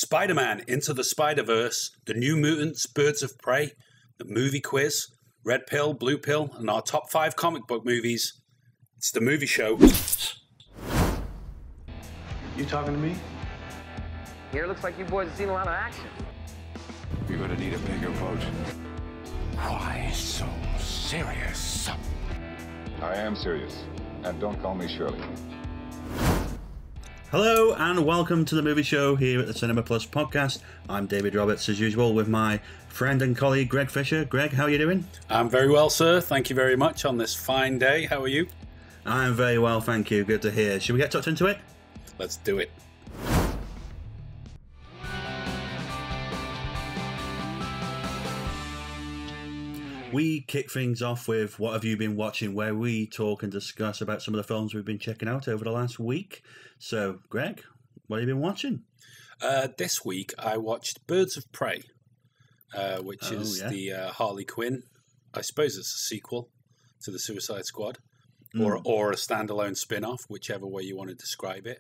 Spider-Man Into the Spider-Verse, The New Mutants, Birds of Prey, the movie quiz, Red Pill, Blue Pill, and our top 5 comic book movies. It's the movie show. You talking to me? Here, looks like you boys have seen a lot of action. You're gonna need a bigger boat. Why so serious? I am serious, and don't call me Shirley. Hello and welcome to the movie show here at the Cinema Plus podcast. I'm David Roberts as usual with my friend and colleague Greg Fisher. Greg, how are you doing? I'm very well, sir. Thank you very much on this fine day. How are you? I'm very well, thank you. Good to hear. Should we get tucked into it? Let's do it. We kick things off with What Have You Been Watching, where we talk and discuss about some of the films we've been checking out over the last week. So, Greg, what have you been watching? This week I watched Birds of Prey, which is the Harley Quinn. I suppose it's a sequel to the Suicide Squad, or a standalone spin-off, whichever way you want to describe it.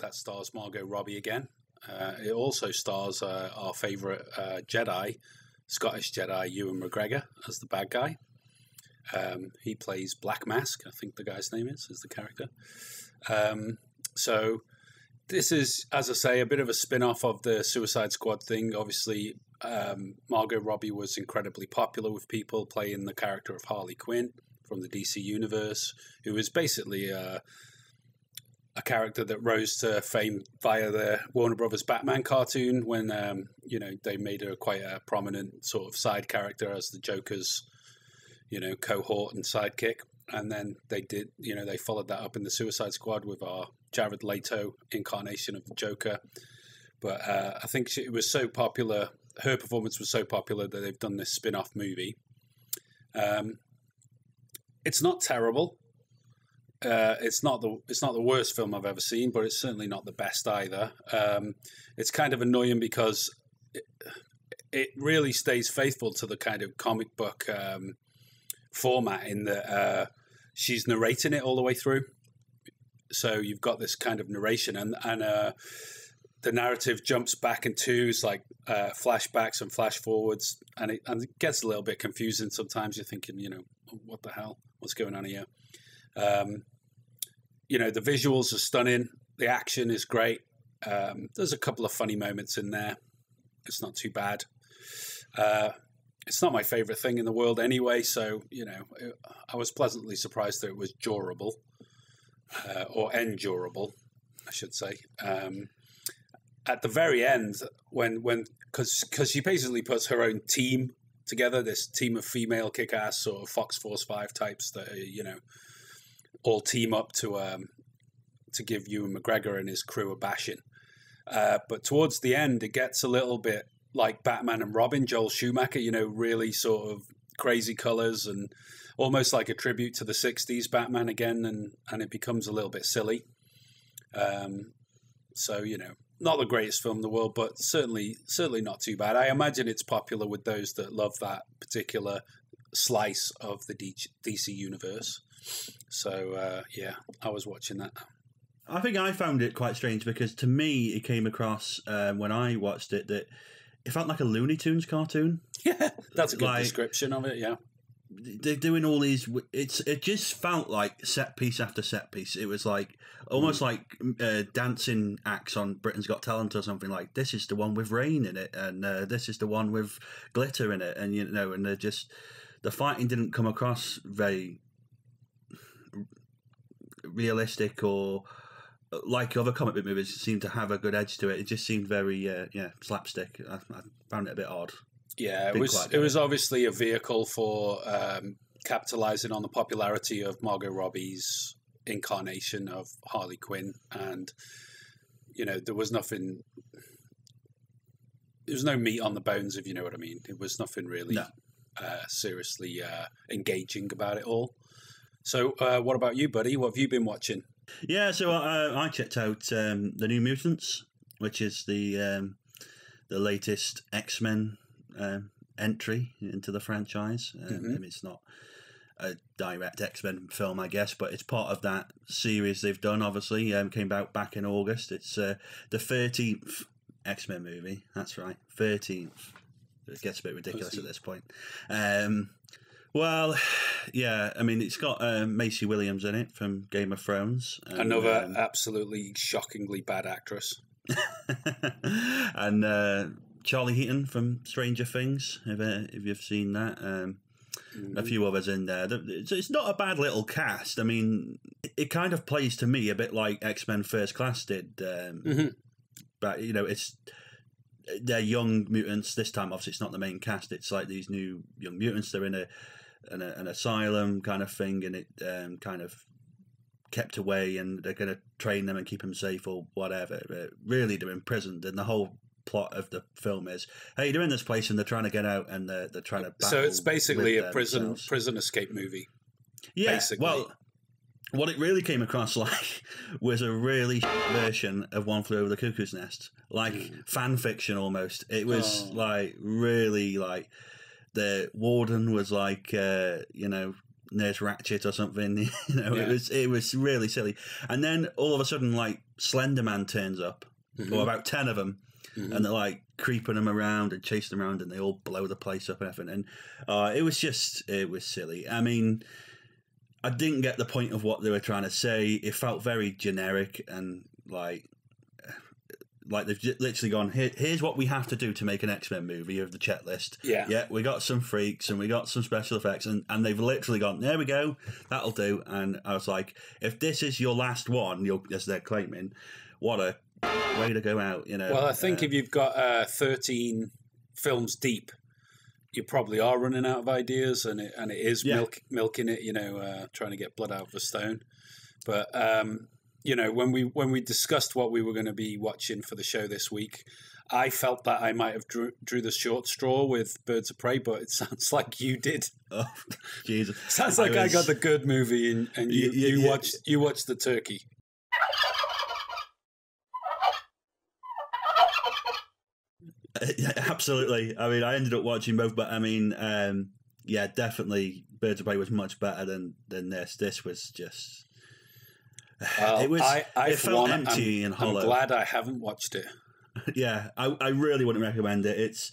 That stars Margot Robbie again. It also stars our favourite Jedi, Scottish Jedi Ewan McGregor, as the bad guy. He plays Black Mask, I think the guy's name is the character. So this is, as I say, a bit of a spin-off of the Suicide Squad thing. Obviously, Margot Robbie was incredibly popular with people playing the character of Harley Quinn from the DC Universe, who is basically a character that rose to fame via the Warner Brothers Batman cartoon when, they made her quite a prominent sort of side character as the Joker's, cohort and sidekick. And then they followed that up in the Suicide Squad with our Jared Leto incarnation of the Joker. But I think it was so popular, her performance was so popular that they've done this spin-off movie. It's not terrible. It's not the worst film I've ever seen, but it's certainly not the best either. It's kind of annoying because it really stays faithful to the kind of comic book format in that she's narrating it all the way through. So you've got this kind of narration, and the narrative jumps back in twos, like flashbacks and flash forwards, and it gets a little bit confusing sometimes. You're thinking, what the hell? What's going on here? The visuals are stunning. The action is great. There's a couple of funny moments in there. It's not too bad. It's not my favorite thing in the world anyway, so, I was pleasantly surprised that it was durable, or endurable, I should say. At the very end, because she basically puts her own team together, this team of female kick-ass sort of Fox Force 5 types that are, all team up to give Ewan McGregor and his crew a bashing. But towards the end, it gets a little bit like Batman and Robin, Joel Schumacher, really sort of crazy colors and almost like a tribute to the 60s Batman again, and it becomes a little bit silly. So, not the greatest film in the world, but certainly not too bad. I imagine it's popular with those that love that particular slice of the DC universe. So, I was watching that. I think I found it quite strange because to me it came across when I watched it that it felt like a Looney Tunes cartoon. Yeah, that's a good description of it, yeah. They're doing all these... It just felt like set piece after set piece. It was like almost like dancing acts on Britain's Got Talent or something. Like, this is the one with rain in it, and this is the one with glitter in it. And, and they're just... The fighting didn't come across very realistic or like other comic book movies seem to have a good edge to it. It just seemed very slapstick. I found it a bit odd. Yeah, it was obviously a vehicle for capitalizing on the popularity of Margot Robbie's incarnation of Harley Quinn, and there was nothing. There was no meat on the bones, if you know what I mean. It was nothing really seriously engaging about it all. So, what about you, buddy? What have you been watching? Yeah, so I checked out The New Mutants, which is the latest X-Men entry into the franchise. It's not a direct X-Men film, I guess, but it's part of that series they've done, obviously. Came out back in August. It's the 13th X-Men movie. That's right, 13th. It gets a bit ridiculous at this point. Well, yeah, I mean, it's got Maisie Williams in it from Game of Thrones. And, another absolutely shockingly bad actress. And Charlie Heaton from Stranger Things, if you've seen that. A few others in there. It's not a bad little cast. I mean, it kind of plays to me a bit like X-Men First Class did. But, they're young mutants. This time, obviously, it's not the main cast. It's like these new young mutants. They're in an asylum kind of thing, and it kind of kept away, and they're going to train them and keep them safe or whatever. But really, they're imprisoned, and the whole plot of the film is, hey, they're in this place and they're trying to get out, and they're trying to battle. So it's basically a themselves. prison escape movie. Yeah, basically. Well, what it really came across like was a really version of One Flew Over the Cuckoo's Nest, like fan fiction almost. It was like really like the warden was like Nurse Ratchet or something. It was really silly. And then all of a sudden, like Slender Man turns up, or about 10 of them. And they're like creeping them around and chasing them around, and they all blow the place up and everything. And it was silly. I mean, I didn't get the point of what they were trying to say. It felt very generic and like they've literally gone, here's what we have to do to make an X-Men movie of the checklist. Yeah, we got some freaks and we got some special effects, and they've literally gone, there we go, that'll do. And I was like, if this is your last one, as they're claiming, what a way to go out, Well, I think if you've got 13 films deep, you probably are running out of ideas, and it is milking it, trying to get blood out of a stone. But when we discussed what we were going to be watching for the show this week, I felt that I might have drew the short straw with Birds of Prey, but it sounds like you did. Oh, Jesus! Sounds like I got the good movie, and you watched the turkey. Yeah, absolutely. I mean, I ended up watching both, but I mean, definitely Birds of Prey was much better than this. This was just... it felt empty and hollow. I'm glad I haven't watched it. Yeah, I really wouldn't recommend it. It's,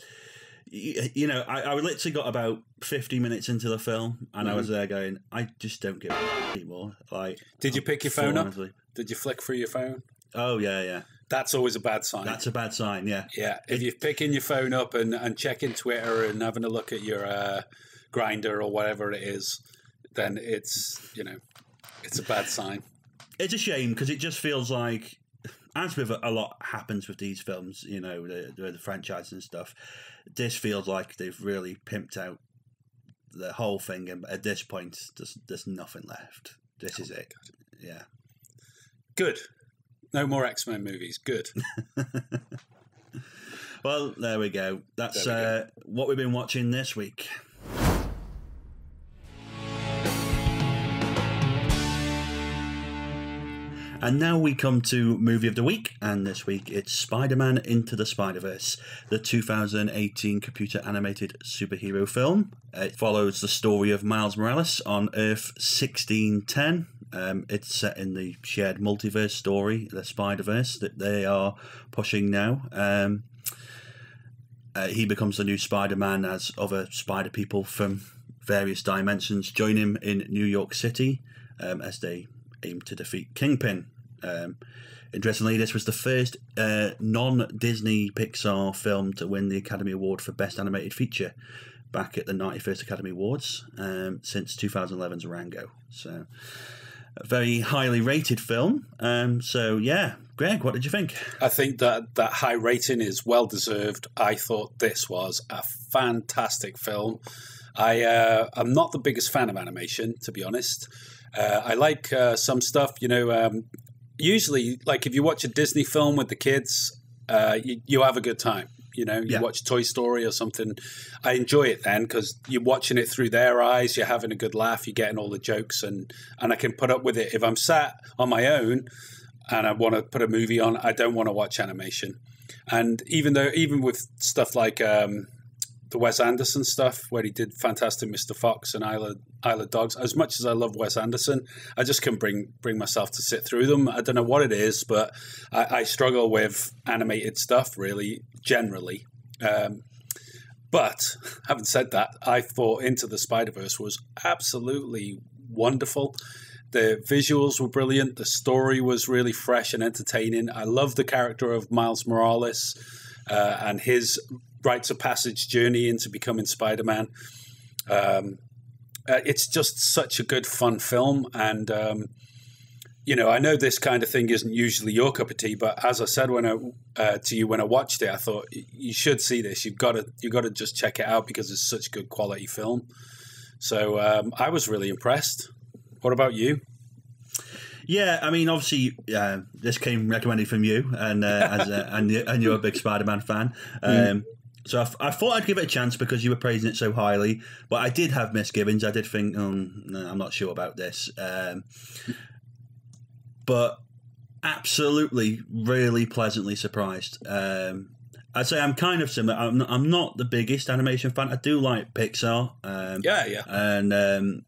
I literally got about 50 minutes into the film, and I was there going, I just don't give a anymore. Like, did you pick your phone up? Did you flick through your phone? Oh, yeah. That's always a bad sign. That's a bad sign, yeah. Yeah, if you're picking your phone up and checking Twitter and having a look at your Grindr or whatever it is, then it's a bad sign. It's a shame because it just feels like, as with a lot happens with these films, the franchise and stuff, this feels like they've really pimped out the whole thing, and at this point, there's nothing left. This is it. God. Yeah. Good. No more X-Men movies. Good. Well, there we go. That's what we've been watching this week. And now we come to Movie of the Week, and this week it's Spider-Man Into the Spider-Verse, the 2018 computer-animated superhero film. It follows the story of Miles Morales on Earth 1610. It's set in the shared multiverse story, the Spider-Verse, that they are pushing now. He becomes the new Spider-Man as other Spider people from various dimensions join him in New York City as they aim to defeat Kingpin. Interestingly, this was the first non-Disney Pixar film to win the Academy Award for Best Animated Feature back at the 91st Academy Awards since 2011's Rango. So, a very highly rated film. Greg, what did you think? I think that high rating is well deserved. I thought this was a fantastic film. I'm not the biggest fan of animation, to be honest. I like some stuff, usually, like if you watch a Disney film with the kids, you have a good time. You watch Toy Story or something. I enjoy it then because you're watching it through their eyes. You're having a good laugh. You're getting all the jokes, and I can put up with it. If I'm sat on my own and I want to put a movie on, I don't want to watch animation. And even with stuff like the Wes Anderson stuff where he did Fantastic Mr. Fox and Isle of Dogs. As much as I love Wes Anderson, I just couldn't bring myself to sit through them. I don't know what it is, but I struggle with animated stuff really, generally. But having said that, I thought Into the Spider-Verse was absolutely wonderful. The visuals were brilliant. The story was really fresh and entertaining. I love the character of Miles Morales and his rites of passage journey into becoming Spider-Man. It's just such a good, fun film. And, I know this kind of thing isn't usually your cup of tea, but as I said when I watched it, I thought you should see this. You've got to just check it out because it's such a good quality film. So I was really impressed. What about you? Yeah, I mean, obviously, this came recommended from you, and and you're a big Spider-Man fan. So I thought I'd give it a chance because you were praising it so highly, but I did have misgivings. I did think, no, I'm not sure about this. But absolutely, really pleasantly surprised. I'd say I'm kind of similar. I'm not the biggest animation fan. I do like Pixar. And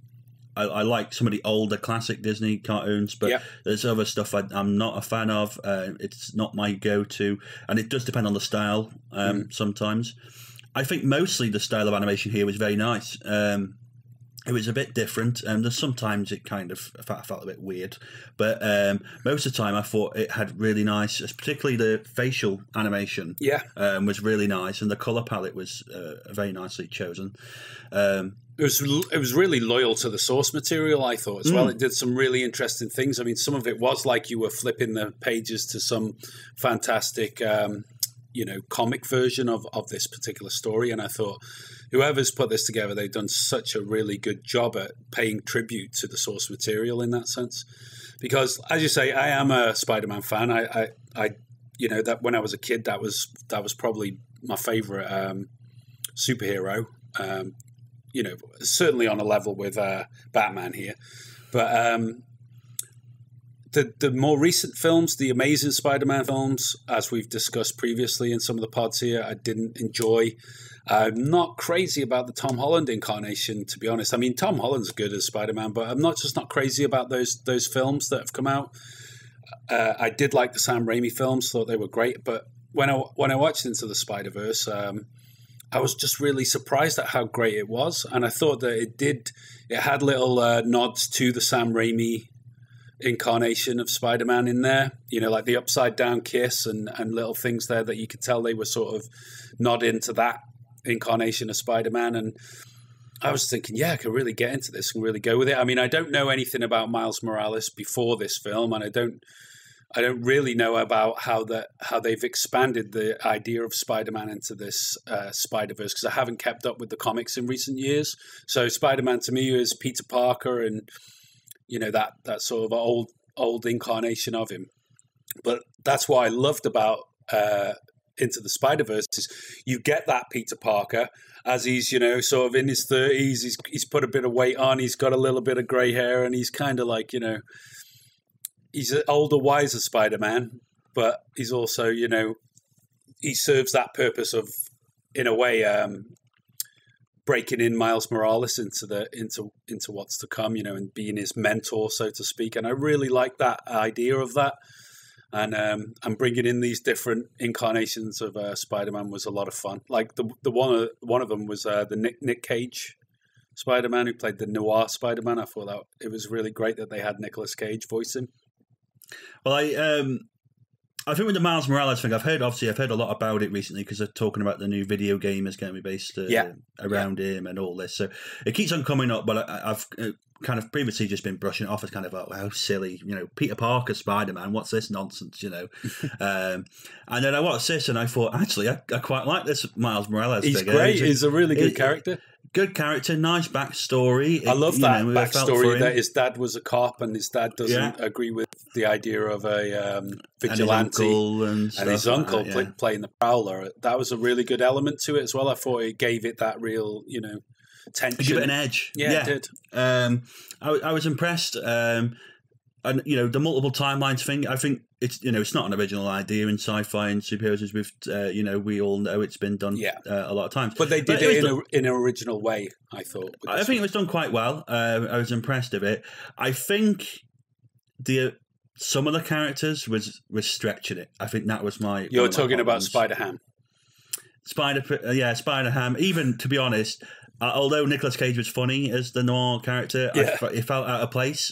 I like some of the older classic Disney cartoons, but there's other stuff I'm not a fan of. It's not my go-to, and it does depend on the style sometimes. I think mostly the style of animation here was very nice. It was a bit different, and sometimes it kind of felt a bit weird. But most of the time, I thought it had really nice, particularly the facial animation. Was really nice, and the color palette was very nicely chosen. It was really loyal to the source material, I thought, as well. It did some really interesting things. I mean, some of it was like you were flipping the pages to some fantastic, comic version of this particular story. And I thought, whoever's put this together, they've done such a really good job at paying tribute to the source material in that sense. Because, as you say, I am a Spider-Man fan. I that when I was a kid, that was probably my favorite superhero. Certainly on a level with Batman here. But the more recent films, the Amazing Spider-Man films, as we've discussed previously in some of the pods here, I didn't enjoy. I'm not crazy about the Tom Holland incarnation, to be honest. I mean, Tom Holland's good as Spider-Man, but I'm not crazy about those films that have come out. I did like the Sam Raimi films, thought they were great, but when I watched Into the Spider-Verse, I was just really surprised at how great it was. And I thought that it had little nods to the Sam Raimi incarnation of Spider-Man in there, like the upside down kiss and little things there that you could tell they were sort of nodding to that incarnation of Spider-Man. And I was thinking, I could really get into this and really go with it. I mean, I don't know anything about Miles Morales before this film, and I don't really know about how they've expanded the idea of Spider-Man into this Spider-Verse, because I haven't kept up with the comics in recent years. So Spider-Man to me is Peter Parker and, that sort of old incarnation of him. But that's what I loved about Into the Spider-Verse is you get that Peter Parker as he's, sort of in his 30s. He's put a bit of weight on. He's got a little bit of grey hair, and he's kind of like, he's an older, wiser Spider-Man, but he's also, he serves that purpose of, in a way, breaking in Miles Morales into what's to come, and being his mentor, so to speak. And I really like that idea of that. And bringing in these different incarnations of Spider-Man was a lot of fun. Like the one of them was the Nick Cage Spider-Man, who played the noir Spider-Man. I thought that it was really great that they had Nicolas Cage voice him. Well, I think with the Miles Morales thing, I've heard a lot about it recently because they're talking about the new video game is going to be based around him and all this. So it keeps on coming up, but I've kind of previously just been brushing it off as kind of, how silly, Peter Parker, Spider-Man, what's this nonsense, and then I watched this and I thought, actually, I quite like this Miles Morales He's figure. great. He's a really good character. Good character, nice backstory. I love that backstory that his dad was a cop and his dad doesn't agree with the idea of a vigilante. And his uncle playing the Prowler. That was a really good element to it as well. I thought it gave it that real, tension. Give it an edge. Yeah, it did. I was impressed. and the multiple timelines thing. I think it's not an original idea in sci-fi and superheroes. We all know it's been done a lot of times. But they did it in an original way. I thought. I think it was done quite well. I was impressed with it. I think some of the characters was stretching it. I think that was my. You're talking about Spider-Ham. Spider-Ham. Even, to be honest, although Nicolas Cage was funny as the noir character, it felt out of place.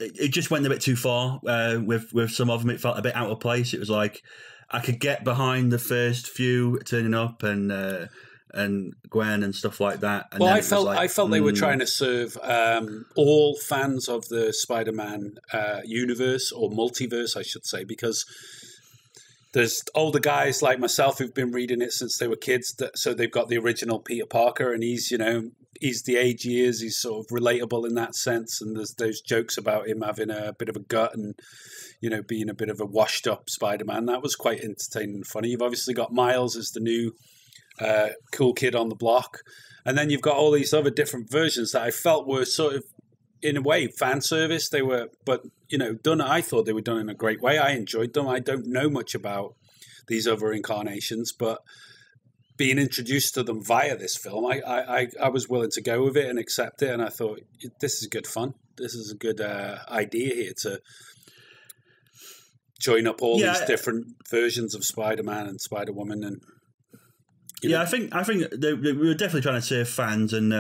It just went a bit too far with some of them. It felt a bit out of place. It was like I could get behind the first few turning up and Gwen and stuff like that. And I felt they were trying to serve all fans of the Spider-Man universe, or multiverse, I should say, because there's older guys like myself who've been reading it since they were kids. So they've got the original Peter Parker, and he's the age he is. He's sort of relatable in that sense. And there's those jokes about him having a bit of a gut and, being a bit of a washed up Spider-Man. That was quite entertaining and funny. You've obviously got Miles as the new cool kid on the block. And then you've got all these other different versions that I felt were sort of, in a way, fan service. They were, but done. I thought they were done in a great way. I enjoyed them. I don't know much about these other incarnations, but being introduced to them via this film, I was willing to go with it and accept it. And I thought, this is good fun. This is a good idea here to join up all these different versions of Spider-Man and Spider-Woman and. I think they were definitely trying to serve fans, and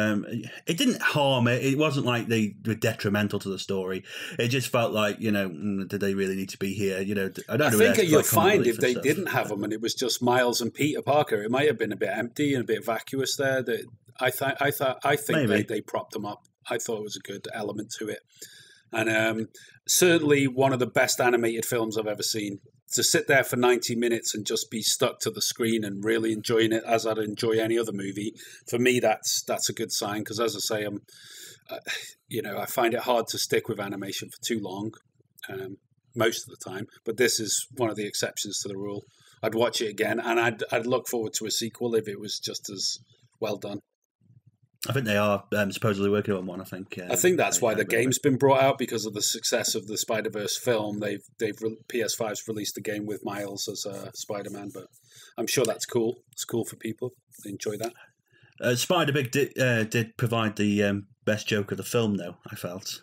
it didn't harm it. It wasn't like they were detrimental to the story. It just felt like, did they really need to be here? I think you'll find if they didn't have them and it was just Miles and Peter Parker, it might have been a bit empty and a bit vacuous there. That I think they propped them up. I thought it was a good element to it, and certainly one of the best animated films I've ever seen. To sit there for 90 minutes and just be stuck to the screen and really enjoying it as I'd enjoy any other movie, for me, that's a good sign. Because as I say, I find it hard to stick with animation for too long, most of the time. But this is one of the exceptions to the rule. I'd watch it again, and I'd look forward to a sequel if it was just as well done. I think they are supposedly working on one. I think that's why the game's been brought out, because of the success of the Spider-Verse film. PS5's released a game with Miles as Spider-Man, but I'm sure that's cool. It's cool for people. They enjoy that. Spider-Pig did provide the best joke of the film, though. I felt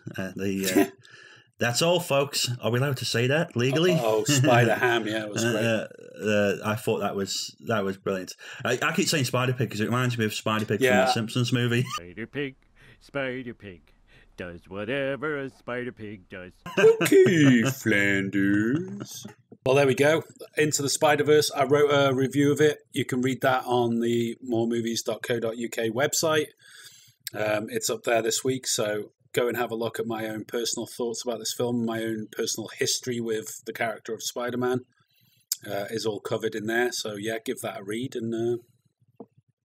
that's all, folks. Are we allowed to say that legally? Oh, Spider-Ham, it was great. I thought that was brilliant. I keep saying Spider-Pig because it reminds me of Spider-Pig from the Simpsons movie. Spider-Pig does whatever a Spider-Pig does. Okay, Flanders. Well, there we go. Into the Spider-Verse. I wrote a review of it. You can read that on the moremovies.co.uk website. It's up there this week, so go and have a look at my own personal thoughts about this film. My own personal history with the character of Spider-Man is all covered in there. So, give that a read. And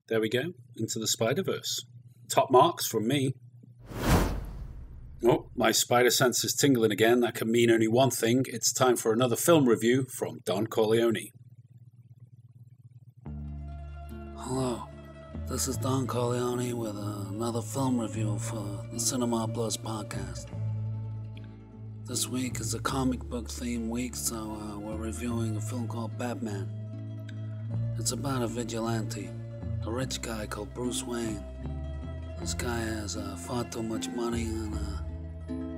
there we go. Into the Spider-Verse. Top marks from me. Oh, my spider sense is tingling again. That can mean only one thing. It's time for another film review from Don Corleone. Hello. This is Don Corleone with another film review for the Cinema Plus podcast. This week is a comic book theme week, so we're reviewing a film called Batman. It's about a vigilante, a rich guy called Bruce Wayne. This guy has far too much money, and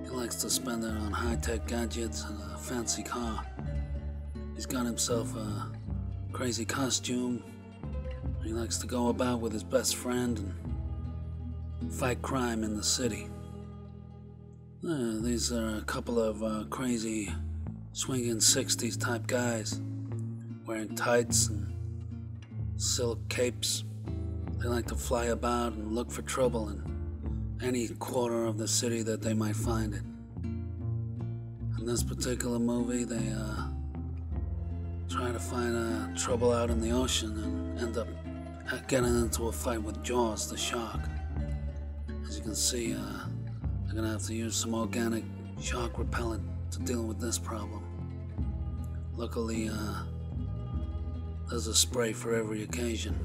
he likes to spend it on high-tech gadgets and a fancy car. He's got himself a crazy costume. He likes to go about with his best friend and fight crime in the city. These are a couple of crazy swinging 60s type guys wearing tights and silk capes. They like to fly about and look for trouble in any quarter of the city that they might find it. In this particular movie, they try to find trouble out in the ocean and end up getting into a fight with Jaws, the shark. As you can see, they're gonna have to use some organic shark repellent to deal with this problem. Luckily, there's a spray for every occasion.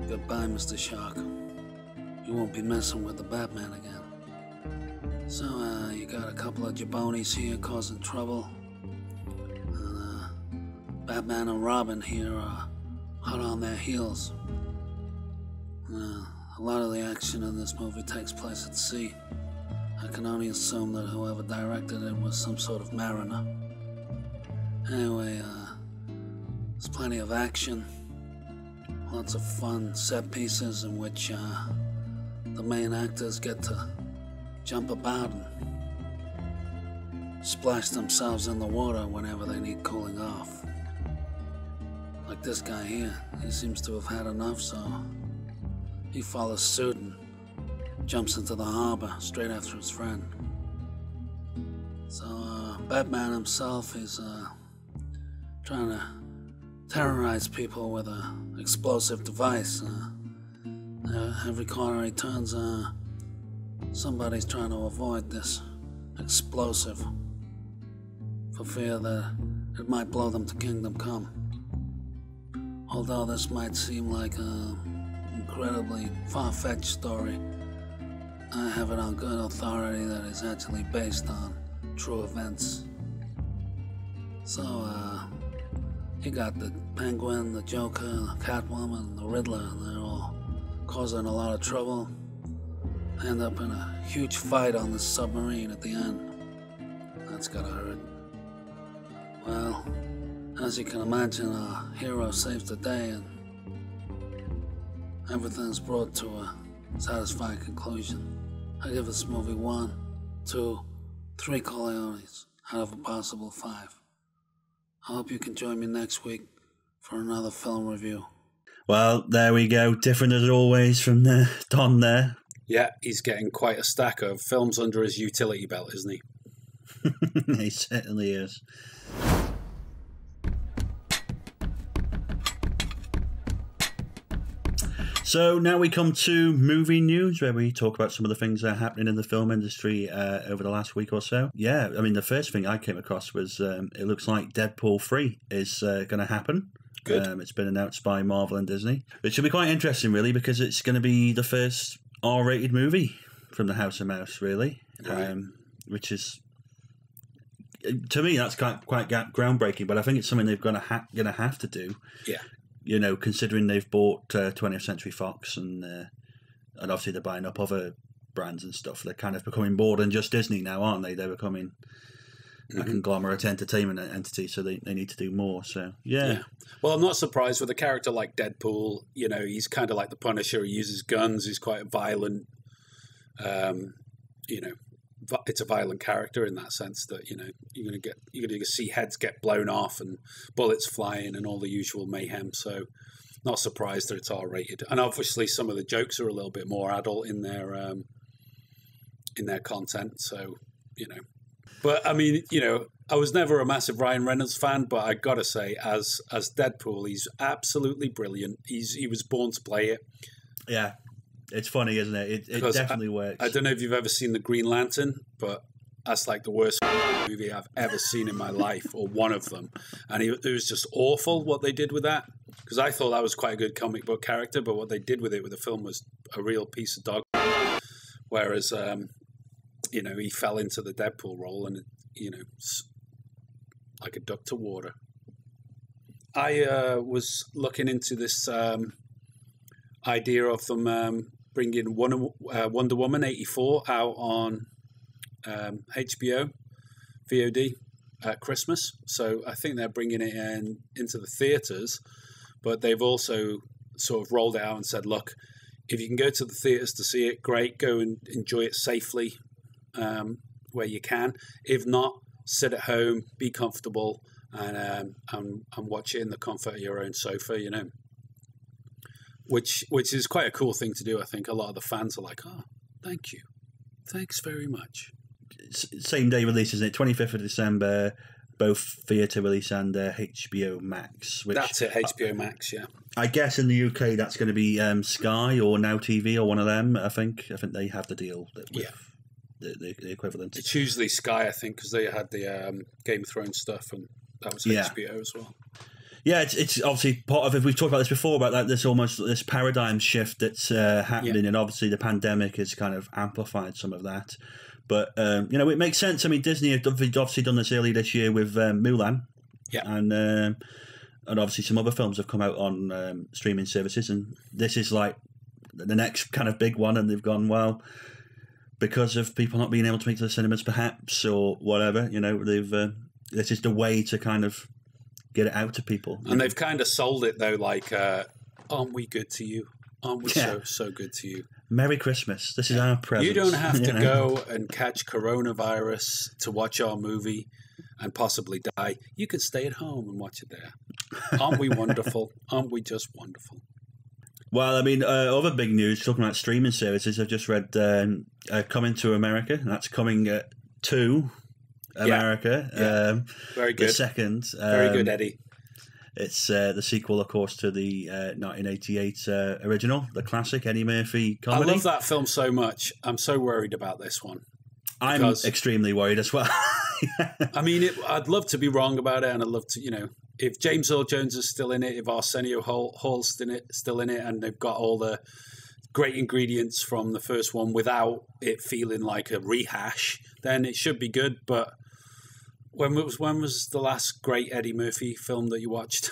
Goodbye, Mr. Shark. You won't be messing with the Batman again. So, you got a couple of jabronis here causing trouble. Batman and Robin here are hot on their heels. A lot of the action in this movie takes place at sea. I can only assume that whoever directed it was some sort of mariner. Anyway, there's plenty of action. Lots of fun set pieces in which the main actors get to jump about and splash themselves in the water whenever they need cooling off. Like this guy here, he seems to have had enough, so he follows suit and jumps into the harbor straight after his friend. So Batman himself is trying to terrorize people with an explosive device. Every corner he turns, somebody's trying to avoid this explosive for fear that it might blow them to kingdom come. Although this might seem like an incredibly far-fetched story, I have it on good authority that it's actually based on true events. So, you got the Penguin, the Joker, the Catwoman, the Riddler, and they're all causing a lot of trouble. End up in a huge fight on the submarine at the end. That's gotta hurt. Well, as you can imagine, our hero saves the day and everything's brought to a satisfying conclusion. I give this movie 1, 2, 3 Corleones out of a possible 5. I hope you can join me next week for another film review. Well, there we go. Different as always from Don there. Yeah, he's getting quite a stack of films under his utility belt, isn't he? He certainly is. So now we come to movie news, where we talk about some of the things that are happening in the film industry over the last week or so. Yeah, I mean, the first thing I came across was it looks like Deadpool 3 is going to happen. Good. It's been announced by Marvel and Disney. It should be quite interesting, really, because it's going to be the first R-rated movie from the House of Mouse, really, right. Which is, to me, that's quite groundbreaking. But I think it's something they're going to have to do. Yeah. You know, considering they've bought 20th Century Fox and obviously they're buying up other brands and stuff. They're kind of becoming more than just Disney now, aren't they? They're becoming a conglomerate entertainment entity, so they need to do more. So, yeah. Well, I'm not surprised with a character like Deadpool. You know, he's kind of like the Punisher. He uses guns. He's quite violent. You know, it's a violent character in that sense that, you know, you're going to see heads get blown off and bullets flying and all the usual mayhem. So not surprised that it's R-rated. And obviously some of the jokes are a little bit more adult in their content. So, you know, but I mean, you know, I was never a massive Ryan Reynolds fan, but I got to say as Deadpool, he's absolutely brilliant. He was born to play it. Yeah. It's funny, isn't it? It definitely works. I don't know if you've ever seen The Green Lantern, but that's like the worst movie I've ever seen in my life, or one of them. And it was just awful what they did with that, because I thought that was quite a good comic book character, but what they did with the film was a real piece of dog. Whereas, you know, he fell into the Deadpool role and, you know, like a duck to water. I was looking into this idea of them bringing Wonder Woman 84 out on HBO VOD at Christmas. So I think they're bringing it into the theatres, but they've also sort of rolled it out and said, look, if you can go to the theatres to see it, great, go and enjoy it safely where you can. If not, sit at home, be comfortable, and watch it in the comfort of your own sofa, you know. Which is quite a cool thing to do. I think a lot of the fans are like, oh, thank you. Thanks very much. Same day release, isn't it? 25th of December, both theatre release and HBO Max. That's it, HBO Max, yeah. I guess in the UK that's going to be Sky or Now TV or one of them, I think. I think they have the deal with the equivalent. It's usually Sky, I think, because they had the Game of Thrones stuff, and that was HBO as well. Yeah, it's obviously part of it. We've talked about this before, about like this paradigm shift that's happening, and obviously the pandemic has kind of amplified some of that. But it makes sense. I mean, Disney have obviously done this early this year with Mulan, and obviously some other films have come out on streaming services, and this is like the next kind of big one, and they've gone, well, because of people not being able to make it to the cinemas perhaps or whatever, they've this is the way to kind of get it out to people. And they've kind of sold it though, like aren't we good to you? Aren't we so good to you? Merry Christmas. This is our present. You don't have to go and catch coronavirus to watch our movie and possibly die. You can stay at home and watch it there. Aren't we wonderful? Aren't we just wonderful? Well, I mean, other big news, talking about streaming services, I've just read Coming to America, and that's coming to America. Yeah. Very good. The second. Very good, Eddie. It's the sequel, of course, to the 1988 original, the classic Eddie Murphy comedy. I love that film so much. I'm so worried about this one. I'm extremely worried as well. I mean, I'd love to be wrong about it, and I'd love to, if James Earl Jones is still in it, if Arsenio Hall's still in it, and they've got all the great ingredients from the first one without it feeling like a rehash, then it should be good. But when was the last great Eddie Murphy film that you watched?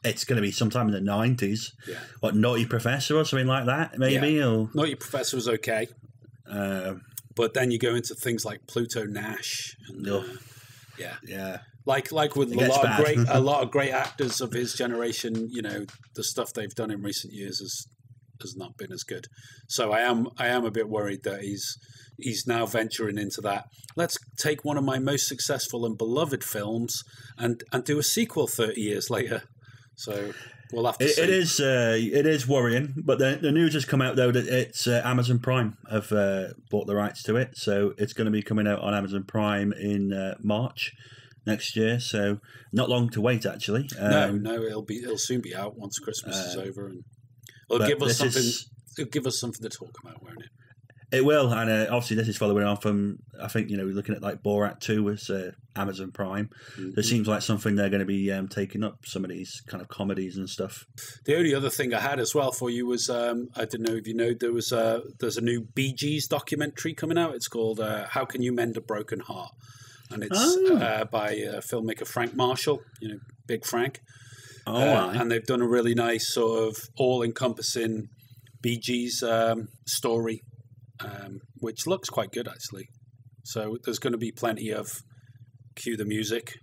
It's going to be sometime in the 90s. Yeah. What, Naughty Professor or something like that, maybe? Yeah. Or Naughty Professor was okay. But then you go into things like Pluto Nash. And, yeah. Like with a lot of great actors of his generation, the stuff they've done in recent years has not been as good. So I am a bit worried that he's now venturing into that. Let's take one of my most successful and beloved films and do a sequel 30 years later. So we'll have to see. It is worrying, but the news has come out though that it's Amazon Prime have bought the rights to it, so it's going to be coming out on Amazon Prime in March next year. So not long to wait, actually. No, it'll soon be out once Christmas is over, and it'll give us something to talk about, won't it? It will, and obviously this is following on from, I think, looking at like Borat 2 with Amazon Prime. Mm-hmm. It seems like something they're going to be taking up, some of these kind of comedies and stuff. The only other thing I had as well for you was, I don't know if you know, there's a new Bee Gees documentary coming out. It's called How Can You Mend a Broken Heart? And it's by filmmaker Frank Marshall, Big Frank. And they've done a really nice sort of all-encompassing Bee Gees story, which looks quite good, actually. So there's going to be plenty of cue the music.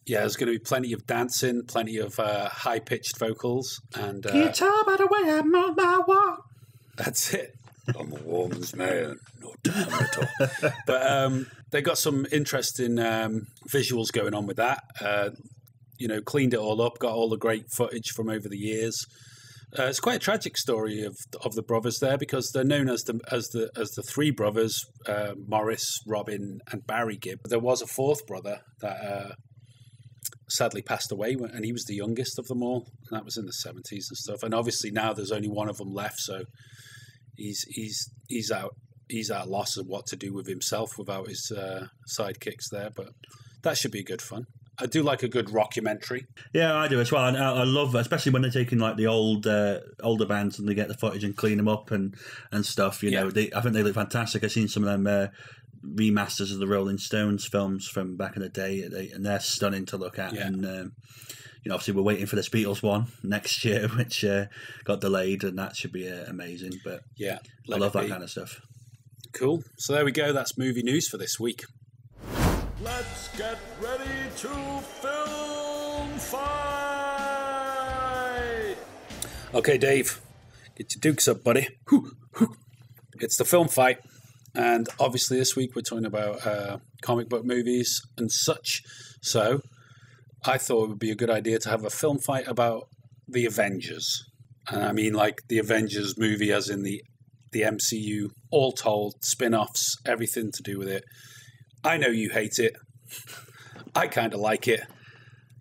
Yeah, there's going to be plenty of dancing, plenty of high-pitched vocals. And can you tell by the way I move my walk? That's it. I'm a woman's man, no damn at all. But they got some interesting visuals going on with that. Cleaned it all up, got all the great footage from over the years. It's quite a tragic story of the brothers there, because they're known as the three brothers, Morris, Robin, and Barry Gibb. There was a fourth brother that sadly passed away, and he was the youngest of them all, and that was in the 70s and stuff. And obviously now there's only one of them left, so he's at a loss of what to do with himself without his sidekicks there. But that should be good fun. I do like a good rockumentary. Yeah, I do as well. And I love, especially when they're taking like the older bands and they get the footage and clean them up and stuff. I think they look fantastic. I've seen some of them remasters of the Rolling Stones films from back in the day, and they're stunning to look at. Yeah. And obviously we're waiting for this Beatles one next year, which got delayed, and that should be amazing. But yeah, I love that kind of stuff. Cool. So there we go. That's movie news for this week. Let's get ready to film fight! Okay, Dave, get your dukes up, buddy. It's the film fight. And obviously this week we're talking about comic book movies and such. So I thought it would be a good idea to have a film fight about the Avengers. And I mean like the Avengers movie as in the MCU, all told, spin-offs, everything to do with it. I know you hate it. I kind of like it.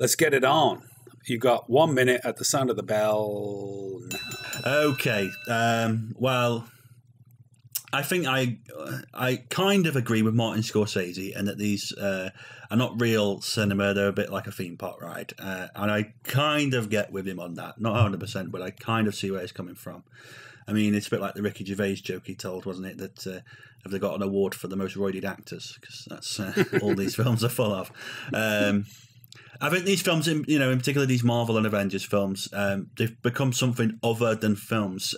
Let's get it on. You've got 1 minute at the sound of the bell now. Okay. Well, I think I kind of agree with Martin Scorsese, and that these are not real cinema. They're a bit like a theme park ride, and I kind of get with him on that. Not 100%, but I kind of see where he's coming from. I mean, it's a bit like the Ricky Gervais joke he told, wasn't it? That have they got an award for the most roided actors? Because that's all these films are full of. I think these films, in particular these Marvel and Avengers films, they've become something other than films.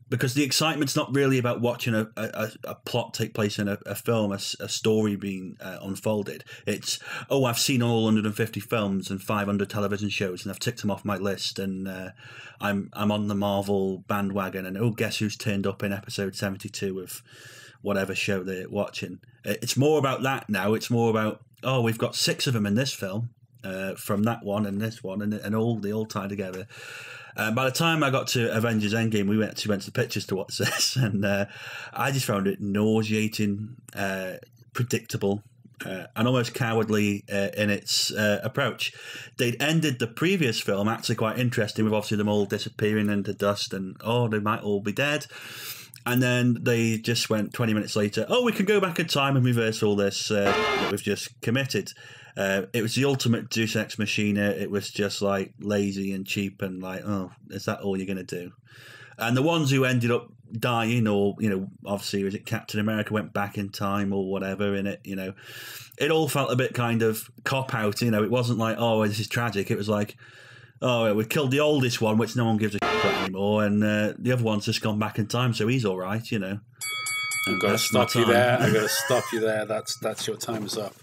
Because the excitement's not really about watching a plot take place in a film, a story being unfolded. It's, I've seen all 150 films and 500 television shows, and I've ticked them off my list, and I'm on the Marvel bandwagon, and guess who's turned up in episode 72 of whatever show they're watching. It's more about that now. It's more about, we've got 6 of them in this film, from that one and this one, and they all tie together. By the time I got to Avengers Endgame, we went to the pictures to watch this, and I just found it nauseating, predictable, and almost cowardly in its approach. They'd ended the previous film actually quite interesting, with obviously them all disappearing into dust, and they might all be dead. And then they just went 20 minutes later, we can go back in time and reverse all this that we've just committed. It was the ultimate Deus Ex Machina. It was just like lazy and cheap, and like, is that all you're going to do? And the ones who ended up dying, or obviously, was it Captain America went back in time or whatever in it? It all felt a bit kind of cop out. It wasn't like, this is tragic. It was like, we killed the oldest one, which no one gives a shit about anymore, and the other one's just gone back in time, so he's all right. I've got to stop you there. I've got to stop you there. That's your time is up.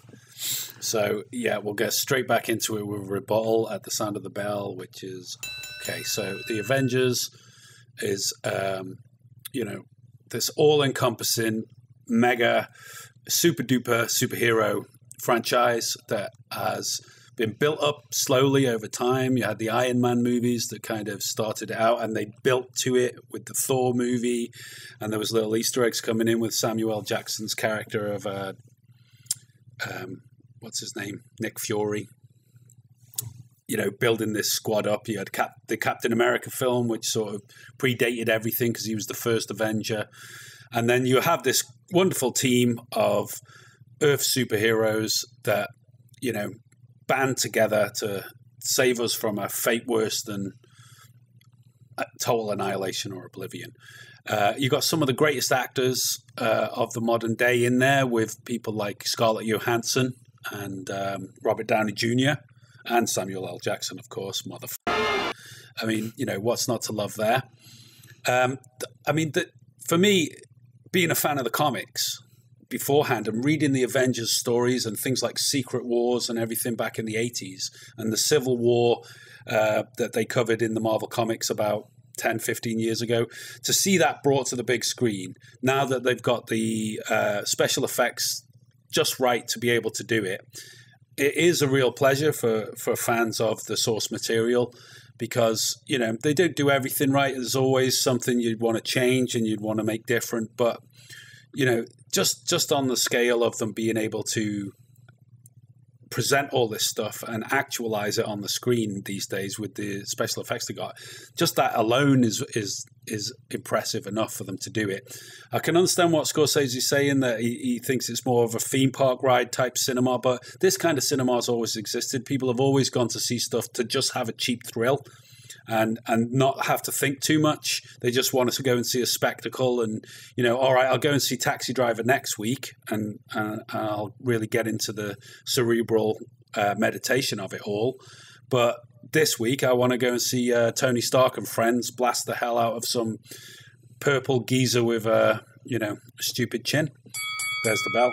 So, yeah, we'll get straight back into it with a rebuttal at the sound of the bell, which is, okay, so the Avengers is, this all-encompassing, mega, super-duper superhero franchise that has been built up slowly over time. You had the Iron Man movies that kind of started it out, and they built to it with the Thor movie, and there was little Easter eggs coming in with Samuel L. Jackson's character of what's his name? Nick Fury. Building this squad up. You had the Captain America film, which sort of predated everything because he was the first Avenger. And then you have this wonderful team of Earth superheroes that, band together to save us from a fate worse than total annihilation or oblivion. You got some of the greatest actors of the modern day in there, with people like Scarlett Johansson and Robert Downey Jr. and Samuel L. Jackson, of course. Motherfucker. I mean, what's not to love there? For me, being a fan of the comics beforehand and reading the Avengers stories and things like Secret Wars and everything back in the 80s, and the Civil War that they covered in the Marvel comics about 10, 15 years ago, to see that brought to the big screen, now that they've got the special effects just right to be able to do it, it is a real pleasure for fans of the source material, because, they don't do everything right. There's always something you'd want to change and you'd want to make different. But, just on the scale of them being able to present all this stuff and actualize it on the screen these days with the special effects they got, just that alone is impressive enough for them to do it. I can understand what Scorsese's saying, that he thinks it's more of a theme park ride type cinema, but this kind of cinema has always existed. People have always gone to see stuff to just have a cheap thrill and not have to think too much. They just wanted to go and see a spectacle, and all right, I'll go and see Taxi Driver next week, and I'll really get into the cerebral meditation of it all. But this week I want to go and see Tony Stark and friends blast the hell out of some purple geezer with a stupid chin. There's the bell.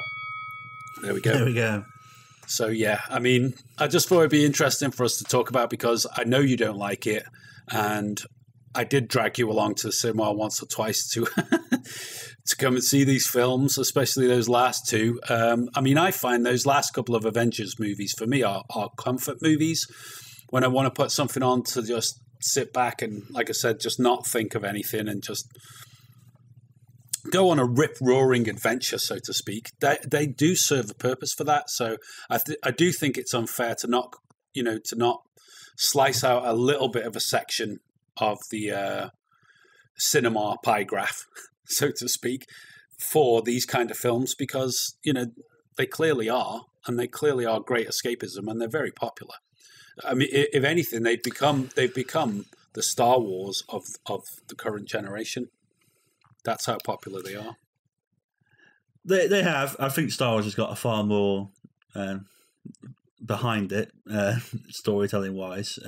There we go. There we go. So, yeah, I just thought it'd be interesting for us to talk about, because I know you don't like it, and I did drag you along to the cinema once or twice to to come and see these films, especially those last two. I find those last couple of Avengers movies, for me, are comfort movies. When I want to put something on to just sit back and, like I said, just not think of anything and just go on a rip-roaring adventure, so to speak. They do serve a purpose for that. So I do think it's unfair to not slice out a little bit of a section of the cinema pie graph so to speak, for these kind of films because, they clearly are, and they clearly are great escapism, and they're very popular. I mean, if anything, they've become the Star Wars of the current generation. That's how popular they are. They have. I think Star Wars has got a far more behind it, storytelling wise.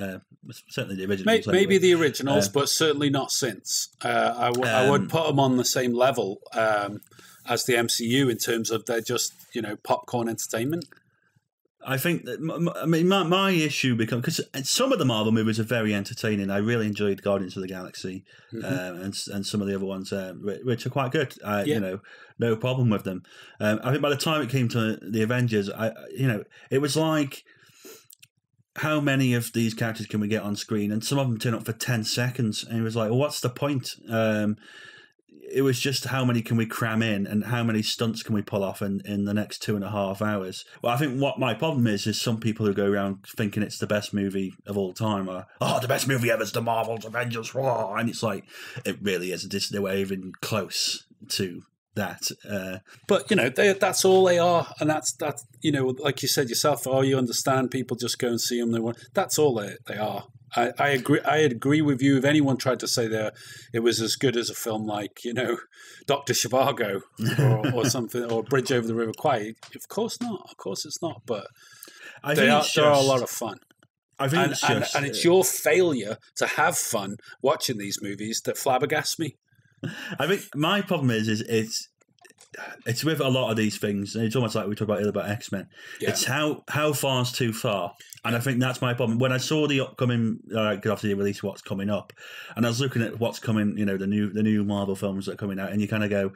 Certainly the originals. Maybe the originals, but certainly not since. I would put them on the same level as the MCU in terms of they're just popcorn entertainment. I think that my issue becomes because some of the Marvel movies are very entertaining. I really enjoyed Guardians of the Galaxy and some of the other ones, which are quite good. No problem with them. I think by the time it came to the Avengers, it was like, how many of these characters can we get on screen? And some of them turn up for 10 seconds, and it was like, well, what's the point? It was just how many can we cram in and how many stunts can we pull off in the next 2.5 hours. Well, I think what my problem is some people who go around thinking it's the best movie of all time are, the best movie ever is the Marvel's Avengers. And it's like, it really isn't. It's nowhere even close to that. But, that's all they are. And that's like you said yourself, you understand people just go and see them. That's all they are. I agree. I agree with you. If anyone tried to say it was as good as a film like Dr. Zhivago or something, or Bridge Over the River Kwai, of course not. Of course it's not. But they are a lot of fun. I think it's your failure to have fun watching these movies that flabbergasts me. I think my problem is it's with a lot of these things. It's almost like we talked about X-Men. Yeah. It's how far's too far. And I think that's my problem. When I saw the upcoming, because obviously they release what's coming up, and I was looking at what's coming, the new Marvel films that are coming out, and you kind of go,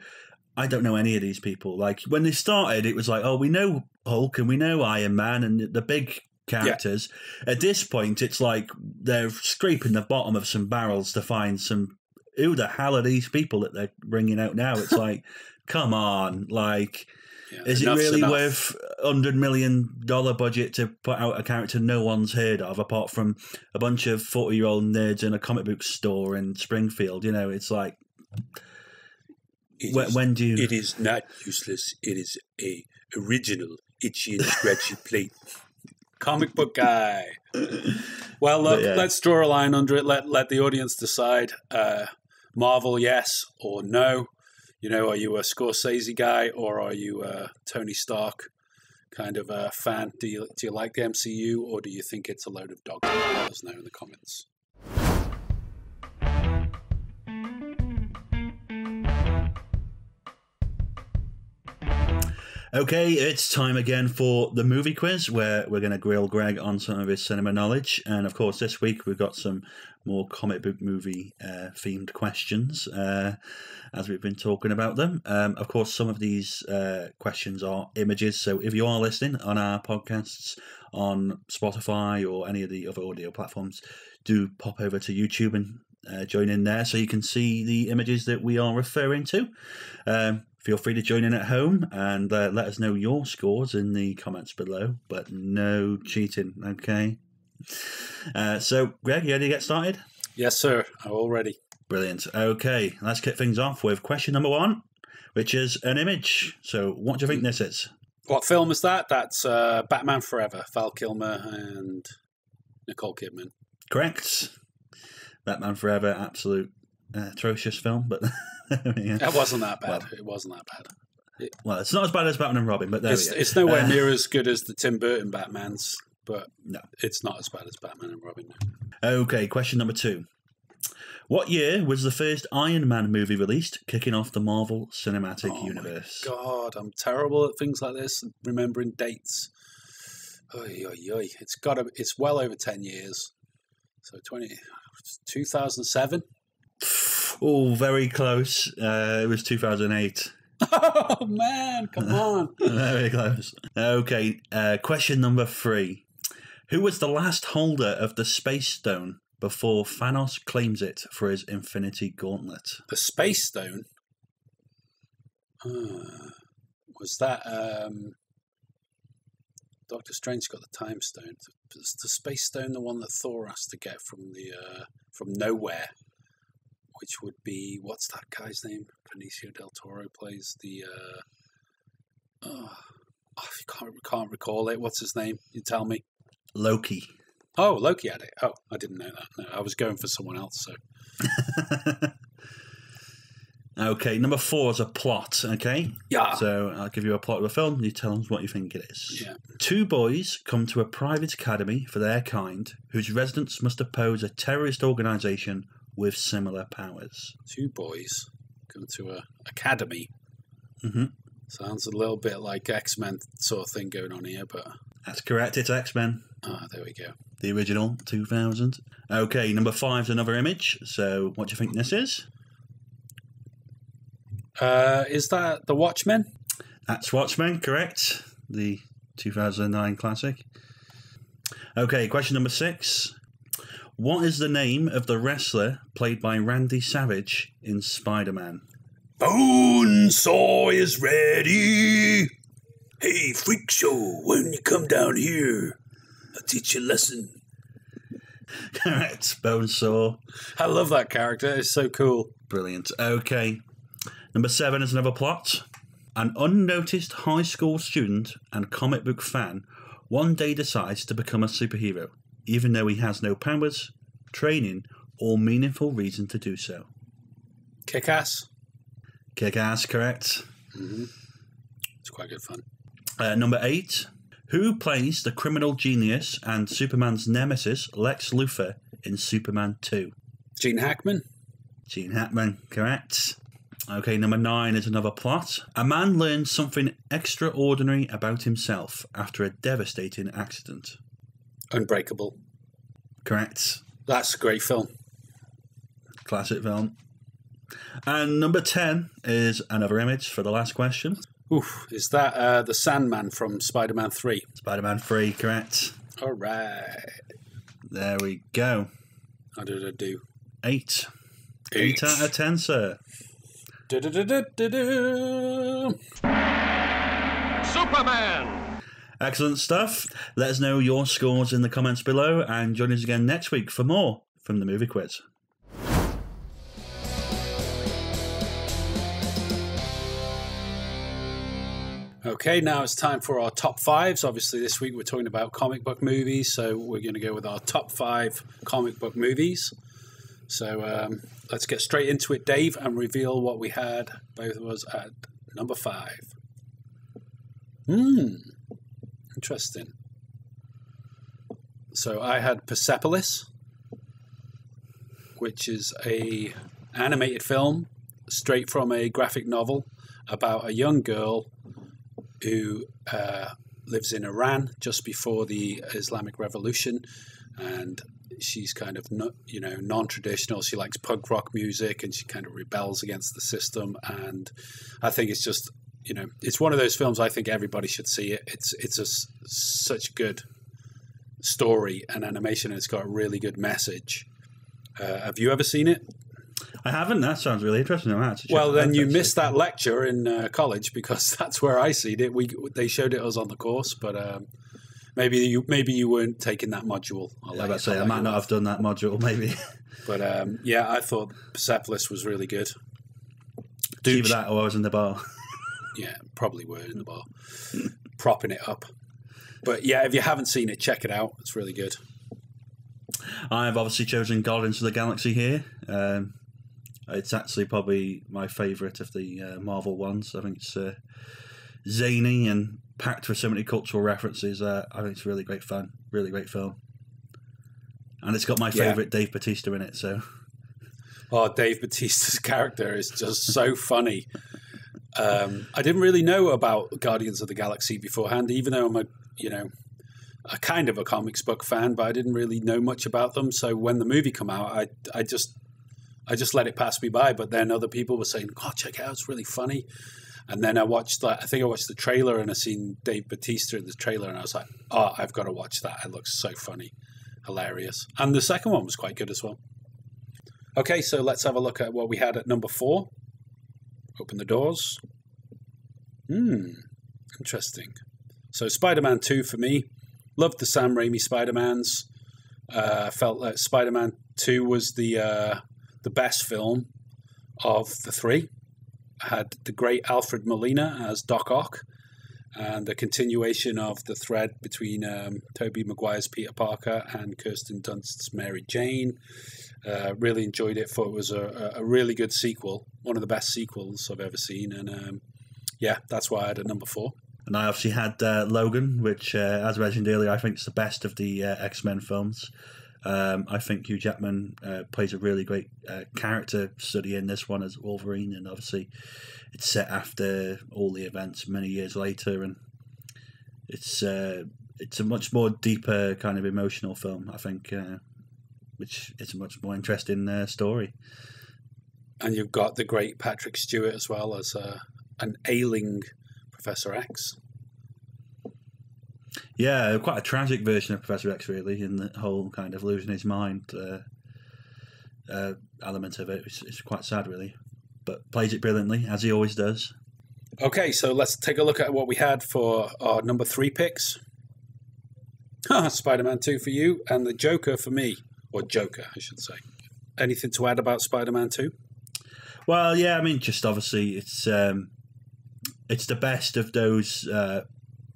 I don't know any of these people. Like when they started, it was like, we know Hulk and we know Iron Man and the big characters. Yeah. At this point, it's like they're scraping the bottom of some barrels to find who the hell are these people that they're bringing out now? It's like, come on, like, is it really worth $100 million budget to put out a character no one's heard of, apart from a bunch of 40-year-old nerds in a comic book store in Springfield? It's like, when do you... It is not useless. It is a original itchy and scratchy plate. Comic book guy. Well, look, let's draw a line under it. Let the audience decide. Marvel, yes or no. Are you a Scorsese guy or are you a Tony Stark kind of a fan? Do you like the MCU or do you think it's a load of dog? Let us know in the comments. Okay, it's time again for the movie quiz, where we're going to grill Greg on some of his cinema knowledge. And of course, this week we've got some more comic book movie themed questions, as we've been talking about them. Of course, some of these questions are images. So if you are listening on our podcasts on Spotify or any of the other audio platforms, do pop over to YouTube and join in there so you can see the images that we are referring to. Feel free to join in at home and let us know your scores in the comments below, but no cheating, okay? So, Greg, you ready to get started? Yes, sir. I'm all ready. Brilliant. Okay, let's kick things off with question number 1, which is an image. So, what do you think this is? What film is that? That's Batman Forever, Val Kilmer and Nicole Kidman. Correct. Batman Forever, absolute atrocious film, but... It wasn't that bad. It wasn't that bad. Well, it's not as bad as Batman and Robin, but it's nowhere near as good as the Tim Burton Batmans, but no, it's not as bad as Batman and Robin. Okay, question number 2. What year was the first Iron Man movie released, kicking off the Marvel Cinematic Universe? My God, I'm terrible at things like this, remembering dates. Oy, oy, oy. It's well over 10 years. So 2007? Oh, very close. It was 2008. Oh, man, come on. Very close. Okay, question number 3. Who was the last holder of the Space Stone before Thanos claims it for his Infinity Gauntlet? The Space Stone? Was that... Doctor Strange got the Time Stone. Was the Space Stone the one that Thor has to get from nowhere? which would be, what's that guy's name? Benicio del Toro plays the. I can't recall it. What's his name? You tell me. Loki. Oh, Loki had it. Oh, I didn't know that. No, I was going for someone else. So. Okay, number 4 is a plot, okay? Yeah. So I'll give you a plot of the film, you tell us what you think it is. Yeah. 2 boys come to a private academy for their kind, whose residents must oppose a terrorist organisation with similar powers. 2 boys come to a academy. Mm-hmm. Sounds a little bit like X-Men sort of thing going on here, but... That's correct, it's X-Men. Ah, there we go. The original, 2000. Okay, number 5 is another image, so what do you think this is? Is that The Watchmen? That's Watchmen, correct. The 2009 classic. Okay, question number 6. What is the name of the wrestler played by Randy Savage in Spider-Man? Bonesaw is ready! Hey, freak show, when you come down here, I'll teach you a lesson. Correct, Bonesaw. I love that character, it's so cool. Brilliant. Okay. Number 7 is another plot. An unnoticed high school student and comic book fan one day decides to become a superhero, even though he has no powers, training, or meaningful reason to do so. Kick-Ass? Kick-Ass, correct. Mm-hmm. It's quite good fun. Number 8. Who plays the criminal genius and Superman's nemesis, Lex Luthor, in Superman 2? Gene Hackman? Gene Hackman, correct. Okay, number 9 is another plot. A man learns something extraordinary about himself after a devastating accident. Unbreakable. Correct. That's a great film. Classic film. And number 10 is another image for the last question. Oof, is that the Sandman from Spider-Man 3? Spider-Man 3, correct. All right. There we go. How did I do? 8. 8 out of 10, sir. Superman! Excellent stuff. Let us know your scores in the comments below and join us again next week for more from the Movie Quiz. Okay, now it's time for our top 5s. Obviously, this week we're talking about comic book movies, so we're going to go with our top 5 comic book movies. So let's get straight into it, Dave, and reveal what we had, both of us, at number 5. Interesting. So I had Persepolis, which is a animated film straight from a graphic novel about a young girl who lives in Iran just before the Islamic Revolution, and she's kind of non-traditional. She likes punk rock music, and she kind of rebels against the system. And I think it's just, it's one of those films. I think everybody should see it. It's such good story and animation, and it's got a really good message. Have you ever seen it? I haven't. That sounds really interesting. Well, then you missed that lecture in college, because that's where I seen it. They showed it us on the course, but maybe you weren't taking that module. I might not have done that module, maybe. But yeah, I thought Persepolis was really good. Either that or I was in the bar. Yeah, probably were in the bar, propping it up. But yeah, if you haven't seen it, check it out. It's really good. I've obviously chosen Guardians of the Galaxy here. It's actually probably my favourite of the Marvel ones. I think it's zany and packed with so many cultural references. I think it's really great fun, really great film. And it's got my favourite Dave Bautista in it. So, Dave Bautista's character is just so funny. I didn't really know about Guardians of the Galaxy beforehand, even though I'm a kind of a comics book fan, but I didn't really know much about them. So when the movie came out, I just let it pass me by. But then other people were saying, "Oh, check it out! It's really funny." And then I watched the trailer, and I seen Dave Bautista in the trailer, and I was like, "Oh, I've got to watch that! It looks so funny, hilarious." And the second one was quite good as well. Okay, so let's have a look at what we had at number 4. Open the doors. Interesting. So Spider-Man 2 for me. Loved the Sam Raimi Spider-Mans. Felt like Spider-Man 2 was the the best film of the three. Had the great Alfred Molina as Doc Ock, and a continuation of the thread between Tobey Maguire's Peter Parker and Kirsten Dunst's Mary Jane. Really enjoyed it. Thought it was a really good sequel, one of the best sequels I've ever seen, and that's why I had a number 4. And I obviously had Logan, which, as mentioned earlier, I think is the best of the X-Men films. I think Hugh Jackman plays a really great character study in this one as Wolverine, and obviously it's set after all the events many years later, and it's a much more deeper kind of emotional film, I think, which is a much more interesting story. And you've got the great Patrick Stewart as well as an ailing Professor X. Yeah, quite a tragic version of Professor X, really, in the whole kind of losing his mind element of it. It's quite sad, really, but plays it brilliantly, as he always does. Okay, so let's take a look at what we had for our number 3 picks. Spider-Man 2 for you, and the Joker for me. Or Joker, I should say. Anything to add about Spider-Man 2? Well, yeah, I mean, just obviously it's the best of those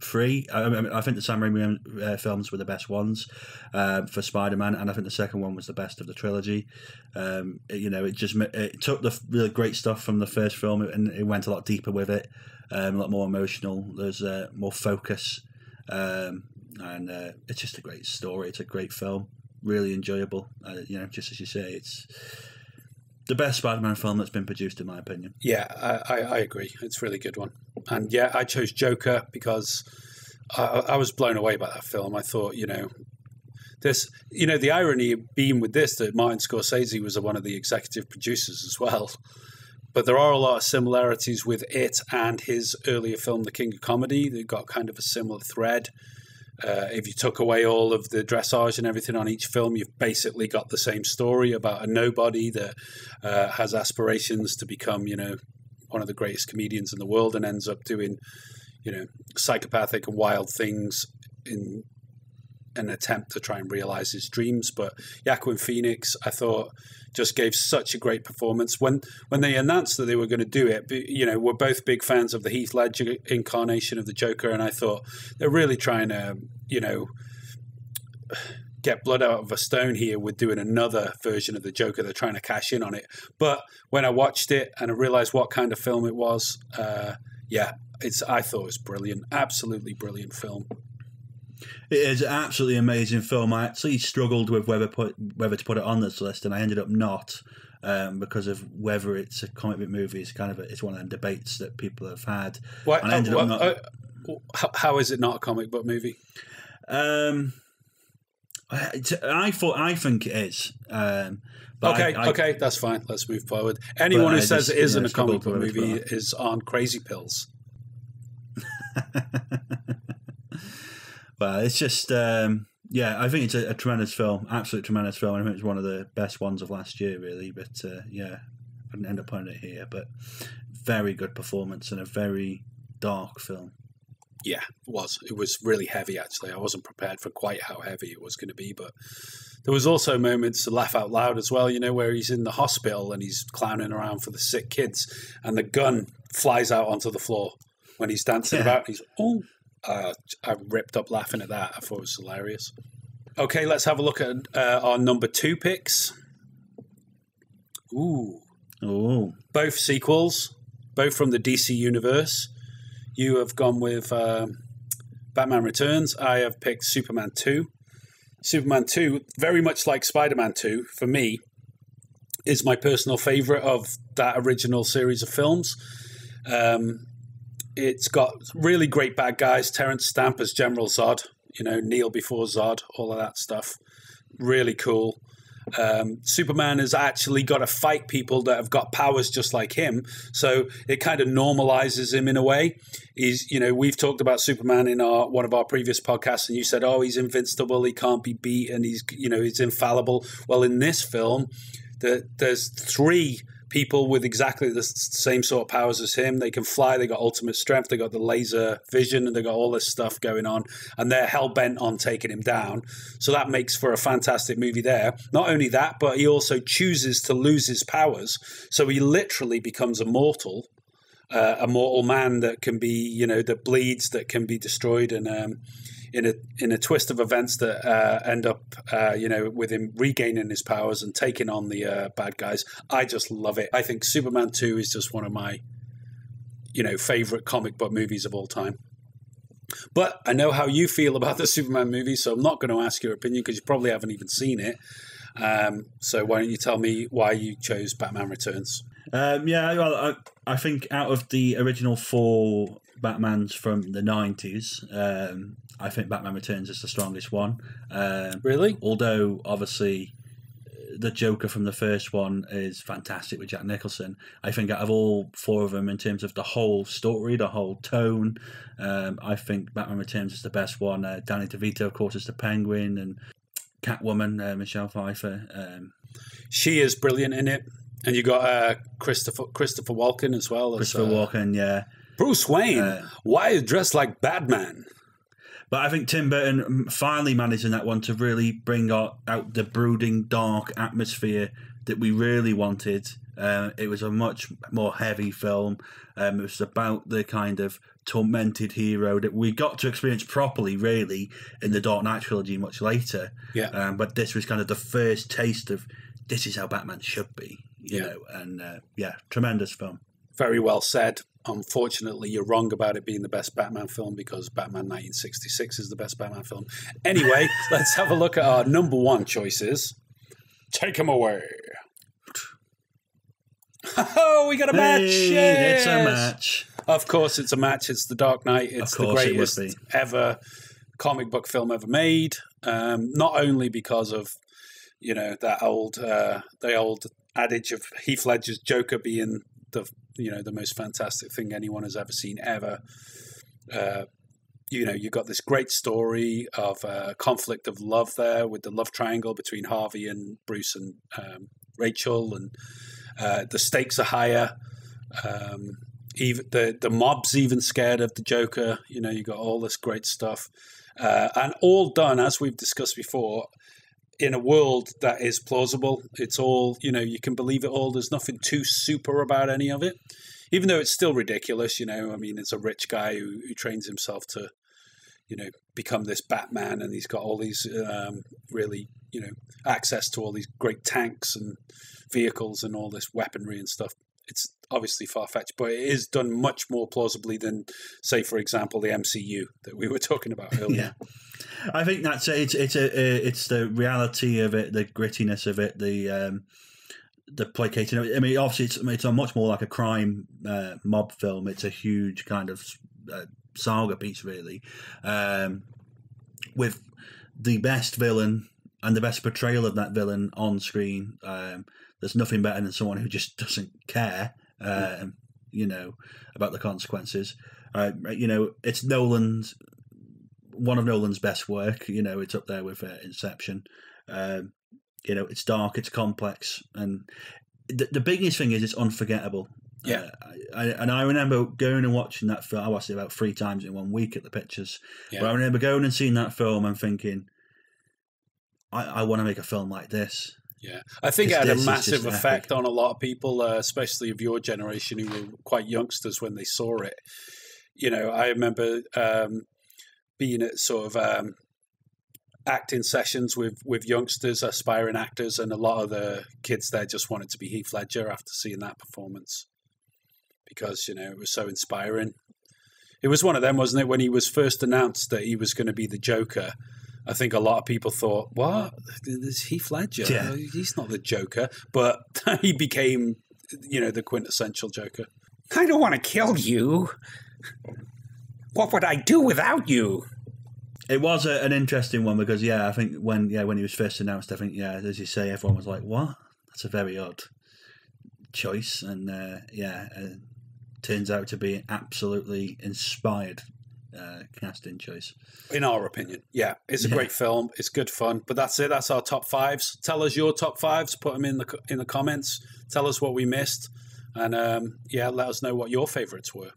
3. I think the Sam Raimi films were the best ones for Spider-Man, and I think the second one was the best of the trilogy. It took the really great stuff from the first film and it went a lot deeper with it, a lot more emotional. There's more focus, and it's just a great story. It's a great film, really enjoyable. Just as you say, it's the best Spider-Man film that's been produced, in my opinion. Yeah, I agree. It's a really good one. And yeah, I chose Joker because I was blown away by that film. I thought, the irony being with this, that Martin Scorsese was one of the executive producers as well. But there are a lot of similarities with it and his earlier film, The King of Comedy. They've got kind of a similar thread. If you took away all of the dressage and everything on each film, you've basically got the same story about a nobody that has aspirations to become, one of the greatest comedians in the world and ends up doing, psychopathic and wild things in an attempt to try and realize his dreams. But Joaquin Phoenix, I thought, just gave such a great performance. When they announced that they were going to do it, we're both big fans of the Heath Ledger incarnation of the Joker, and I thought they're really trying to, get blood out of a stone here with doing another version of the Joker. They're trying to cash in on it. But when I watched it and I realized what kind of film it was, I thought it was brilliant. Absolutely brilliant film. It is an absolutely amazing film. I actually struggled with whether to put it on this list, and I ended up not because of whether it's a comic book movie. It's one of them debates that people have had. How is it not a comic book movie? I think it is. Okay, that's fine. Let's move forward. Anyone who says it isn't a comic book movie is on crazy pills. But it's just, I think it's a tremendous film, absolute tremendous film. I think it's one of the best ones of last year, really. But I didn't end up putting it here. But very good performance and a very dark film. Yeah, it was. It was really heavy, actually. I wasn't prepared for quite how heavy it was going to be. But there was also moments to laugh out loud as well, where he's in the hospital and he's clowning around for the sick kids and the gun flies out onto the floor when he's dancing about. And he's, I ripped up laughing at that. I thought it was hilarious. Okay, let's have a look at our number 2 picks. Ooh. Both sequels, both from the DC universe. You have gone with Batman Returns. I have picked Superman 2. Superman 2, very much like Spider-Man 2, for me, is my personal favourite of that original series of films. It's got really great bad guys. Terrence Stamp as General Zod, Neil before Zod, all of that stuff. Really cool. Superman has actually got to fight people that have got powers just like him. So it kind of normalizes him in a way. He's, we've talked about Superman in one of our previous podcasts, and you said, he's invincible. He can't be beaten. He's infallible. Well, in this film, there's 3 people with exactly the same sort of powers as him. They can fly, they got ultimate strength, they got the laser vision, and they got all this stuff going on, and they're hell-bent on taking him down. So that makes for a fantastic movie there. Not only that, but he also chooses to lose his powers, so he literally becomes immortal, a mortal man that can be, you know, that bleeds, that can be destroyed, and in a twist of events that end up, you know, with him regaining his powers and taking on the bad guys. I just love it. I think Superman 2 is just one of my, you know, favorite comic book movies of all time. But I know how you feel about the Superman movie, so I'm not going to ask your opinion because you probably haven't even seen it. So why don't you tell me why you chose Batman Returns? Yeah, well, I think out of the original 4 Batmans from the 90s, I think Batman Returns is the strongest one. Really? Although, obviously, the Joker from the first one is fantastic with Jack Nicholson. I think out of all 4 of them, in terms of the whole story, the whole tone, I think Batman Returns is the best one. Danny DeVito, of course, is the Penguin, and Catwoman, Michelle Pfeiffer. She is brilliant in it. And you got Christopher Walken as well. Christopher Walken, yeah. Bruce Wayne, why are you dressed like Batman? But I think Tim Burton finally managed in that one to really bring out the brooding, dark atmosphere that we really wanted. It was a much more heavy film. It was about the kind of tormented hero that we got to experience properly, really, in the Dark Knight trilogy much later. Yeah. But this was kind of the first taste of this is how Batman should be, you know. And tremendous film. Very well said. Unfortunately, you're wrong about it being the best Batman film because Batman 1966 is the best Batman film. Anyway, let's have a look at our number 1 choices. Take them away. Oh, we got a match! Yes! It's a match. Of course, it's a match. It's The Dark Knight. It's the greatest ever comic book film ever made. Not only because of, you know, that the old adage of Heath Ledger's Joker being the most fantastic thing anyone has ever seen ever. You know, you got this great story of conflict of love there with the love triangle between Harvey and Bruce and Rachel, and the stakes are higher. Even the mob's even scared of the Joker. You know, you got all this great stuff, and all done, as we've discussed before, in a world that is plausible. It's all, you know, you can believe it all. There's nothing too super about any of it, even though it's still ridiculous. You know, I mean, it's a rich guy who trains himself to, you know, become this Batman, and he's got all these really, you know, access to all these great tanks and vehicles and all this weaponry and stuff. It's obviously far-fetched, but it is done much more plausibly than, say, for example, the MCU that we were talking about earlier. Yeah. I think that's it's the reality of it, the grittiness of it, the placating. I mean, obviously, it's a much more like a crime mob film. It's a huge kind of saga piece, really, with the best villain and the best portrayal of that villain on screen. There's nothing better than someone who just doesn't care, you know, about the consequences. You know, it's one of Nolan's best work. You know, it's up there with Inception. You know, it's dark, it's complex, and the biggest thing is it's unforgettable. Yeah. I remember going and watching that film. I watched it about 3 times in 1 week at the pictures. Yeah. But I remember going and seeing that film and thinking, I want to make a film like this. Yeah, I think it had a massive effect on a lot of people, especially of your generation who were quite youngsters when they saw it. You know, I remember being at sort of acting sessions with youngsters, aspiring actors, and a lot of the kids there just wanted to be Heath Ledger after seeing that performance because, you know, it was so inspiring. It was one of them, wasn't it, when he was first announced that he was going to be the Joker? I think a lot of people thought, what? There's Heath Ledger? Yeah. He's not the Joker. But he became, you know, the quintessential Joker. I don't want to kill you. What would I do without you? It was an interesting one because, I think when he was first announced, I think, as you say, everyone was like, what? That's a very odd choice. And, turns out to be absolutely inspired casting choice. In our opinion, yeah, it's a great film. It's good fun. But that's it. That's our top fives. Tell us your top fives. Put them in the comments. Tell us what we missed, and let us know what your favourites were.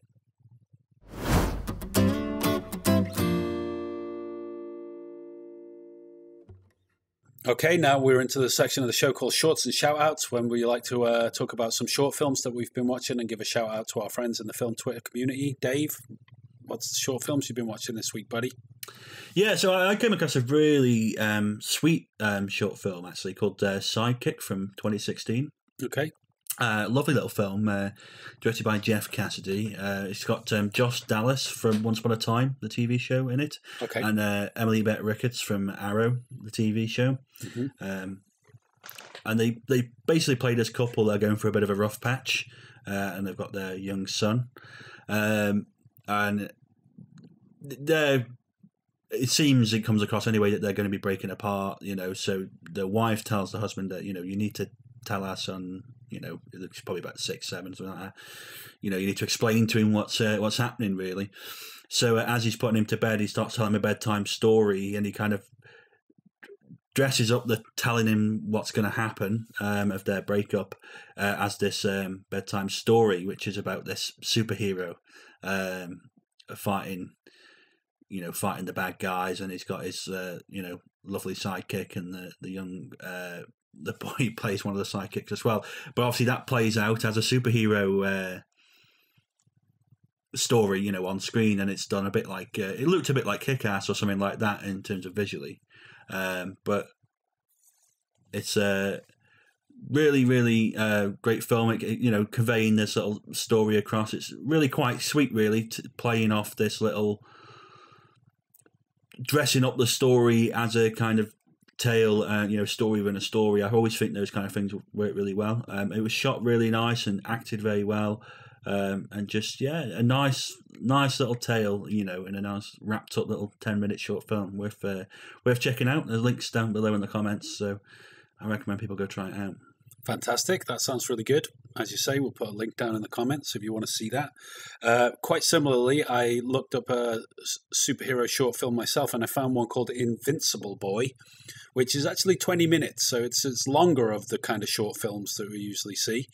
Okay, now we're into the section of the show called Shorts and Shout-Outs, when we like to talk about some short films that we've been watching and give a shout-out to our friends in the film Twitter community. Dave, what's the short films you've been watching this week, buddy? Yeah, so I came across a really sweet short film, actually, called Sidekick from 2016. Okay. Lovely little film, directed by Jeff Cassidy. It's got Josh Dallas from Once Upon a Time, the TV show, in it. Okay. And Emily Bett Ricketts from Arrow, the TV show. Mm-hmm. And they basically play this couple that are going through a bit of a rough patch, and they've got their young son. And it comes across anyway that they're going to be breaking apart, so the wife tells the husband that, you need to tell our son, it's probably about 6, 7, something like that. You need to explain to him what's happening, really. So as he's putting him to bed, he starts telling him a bedtime story, and he kind of dresses up telling him what's going to happen of their breakup as this bedtime story, which is about this superhero fighting the bad guys, and he's got his lovely sidekick, and the young the boy plays one of the sidekicks as well. But obviously that plays out as a superhero story, on screen, and it's done a bit like it looked a bit like Kick-Ass or something like that in terms of visually, but it's a really, really great film. Conveying this little story across. It's really quite sweet, really, playing off this little, dressing up the story as a kind of tale, story within a story. I always think those kind of things work really well. It was shot really nice and acted very well, and just a nice little tale, in a nice wrapped up little 10-minute short film worth checking out. There's links down below in the comments, so I recommend people go try it out. Fantastic. That sounds really good. As you say, we'll put a link down in the comments if you want to see that. Quite similarly, I looked up a superhero short film myself, and I found one called Invincible Boy, which is actually 20 minutes. So it's longer of the kind of short films that we usually see.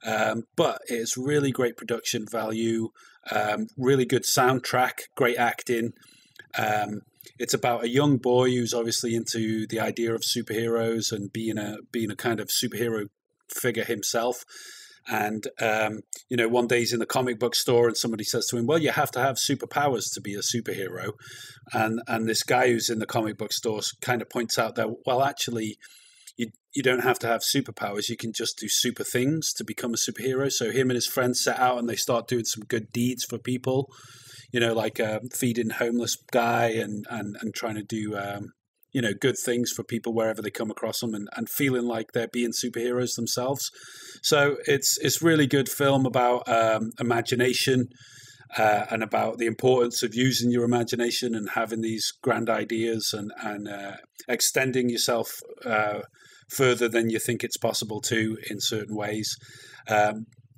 But it's really great production value, really good soundtrack, great acting. It's about a young boy who's obviously into the idea of superheroes and being a kind of superhero figure himself. And, one day he's in the comic book store and somebody says to him, well, you have to have superpowers to be a superhero. And this guy who's in the comic book store kind of points out that, well, actually, you don't have to have superpowers. You can just do super things to become a superhero. So him and his friends set out and they start doing some good deeds for people. Like feeding homeless guy and trying to do, good things for people wherever they come across them, and feeling like they're being superheroes themselves. So it's really good film about imagination and about the importance of using your imagination and having these grand ideas and extending yourself further than you think it's possible to in certain ways.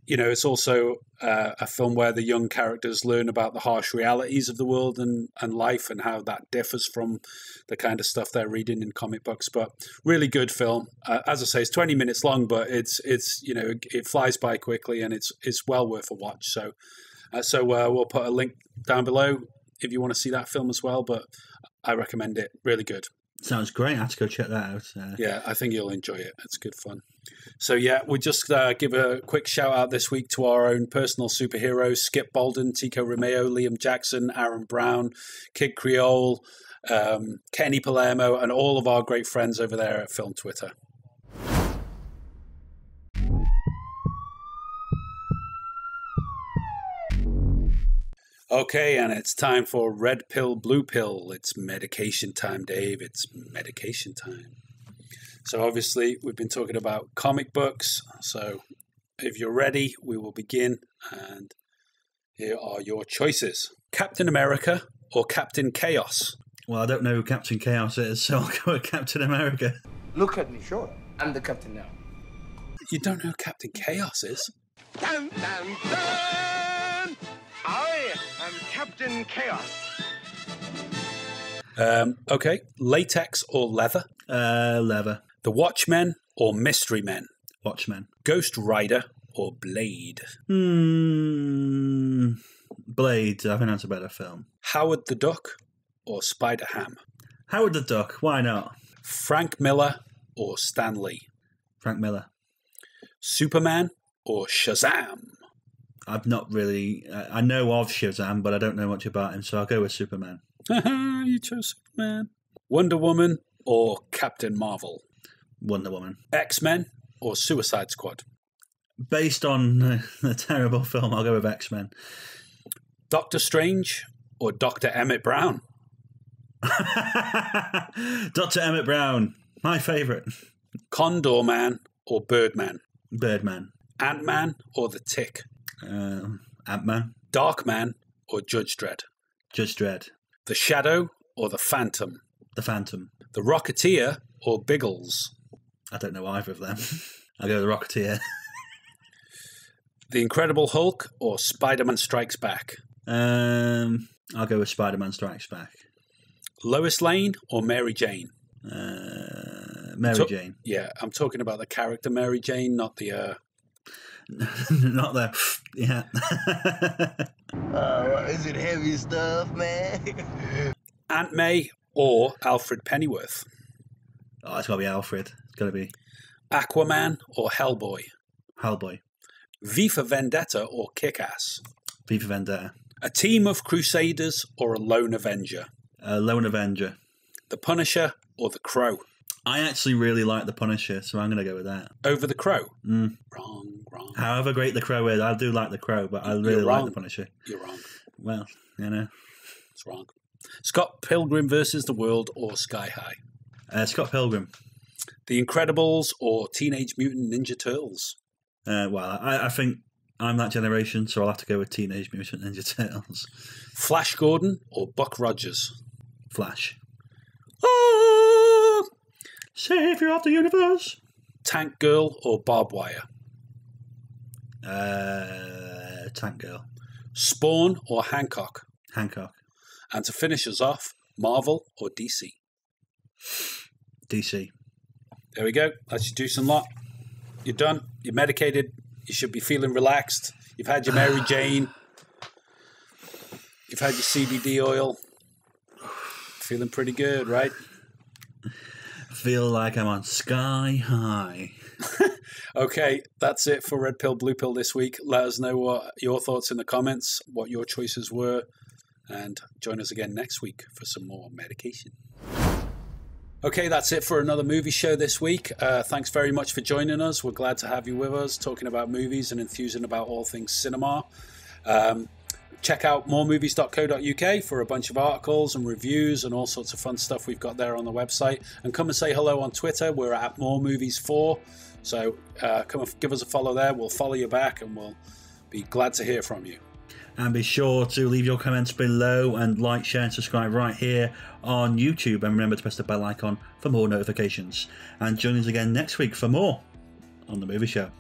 It's also a film where the young characters learn about the harsh realities of the world and life, and how that differs from the kind of stuff they're reading in comic books. But really good film. As I say, it's 20 minutes long, but it's it flies by quickly, and it's well worth a watch. So we'll put a link down below if you want to see that film as well. But I recommend it. Really good. Sounds great. I have to go check that out. Yeah, I think you'll enjoy it. It's good fun. So we'll just give a quick shout out this week to our own personal superheroes: Skip Bolden, Tico Romeo, Liam Jackson, Aaron Brown, Kid Creole, Kenny Palermo, and all of our great friends over there at Film Twitter. Okay, and it's time for Red Pill, Blue Pill. It's medication time, Dave. It's medication time. So obviously, we've been talking about comic books. So if you're ready, we will begin. And here are your choices. Captain America or Captain Chaos? Well, I don't know who Captain Chaos is, so I'll go with Captain America. Look at me, sure. I'm the captain now. You don't know who Captain Chaos is? Dun, dun, dun! I am Captain Chaos. Okay, latex or leather? Leather. The Watchmen or Mystery Men? Watchmen. Ghost Rider or Blade? Blade. I think that's a better film. Howard the Duck or Spider-Ham? Howard the Duck. Why not? Frank Miller or Stan Lee? Frank Miller. Superman or Shazam? I've not really... I know of Shazam, but I don't know much about him, so I'll go with Superman. You chose Superman. Wonder Woman or Captain Marvel? Wonder Woman. X-Men or Suicide Squad? Based on the terrible film, I'll go with X-Men. Doctor Strange or Dr. Emmett Brown? Dr. Emmett Brown. My favourite. Condor Man or Birdman? Birdman. Ant-Man or The Tick? Ant-Man. Darkman or Judge Dredd? Judge Dredd. The Shadow or The Phantom? The Phantom. The Rocketeer or Biggles? I don't know either of them. I'll go with The Rocketeer. The Incredible Hulk or Spider-Man Strikes Back? I'll go with Spider-Man Strikes Back. Lois Lane or Mary Jane? Mary Jane. Yeah, I'm talking about the character Mary Jane, not the... Not the... Yeah. Is it heavy stuff, man? Aunt May or Alfred Pennyworth? Oh, it's got to be Alfred. It's got to be... Aquaman or Hellboy? Hellboy. V for Vendetta or Kick-Ass? V for Vendetta. A team of Crusaders or a lone Avenger? A lone Avenger. The Punisher or The Crow? I actually really like The Punisher, so I'm going to go with that. Over The Crow? Wrong. However great The Crow is, I do like The Crow, but I really like The Punisher. You're wrong. Well, you know. It's wrong. Scott Pilgrim versus the World or Sky High? Scott Pilgrim. The Incredibles or Teenage Mutant Ninja Turtles? Well, I think I'm that generation, so I'll have to go with Teenage Mutant Ninja Turtles. Flash Gordon or Buck Rogers? Flash. Ah! Savior of the universe. Tank Girl or Barbed Wire? Tank Girl. Spawn or Hancock? Hancock. And to finish us off, Marvel or DC? DC. There we go. That's your juice and lot. You're done. You're medicated. You should be feeling relaxed. You've had your Mary Jane. You've had your CBD oil. Feeling pretty good, right? Feel like I'm on sky high. Okay, that's it for Red Pill, Blue Pill this week. Let us know what your thoughts in the comments, what your choices were, and join us again next week for some more medication. Okay, that's it for another movie show this week. Thanks very much for joining us. We're glad to have you with us, talking about movies and enthusing about all things cinema. Check out moremovies.co.uk for a bunch of articles and reviews and all sorts of fun stuff we've got there on the website. And come and say hello on Twitter. We're at moremovies4. So come and give us a follow there. We'll follow you back and we'll be glad to hear from you. And be sure to leave your comments below and like, share and subscribe right here on YouTube. And remember to press the bell icon for more notifications. And join us again next week for more on The Movie Show.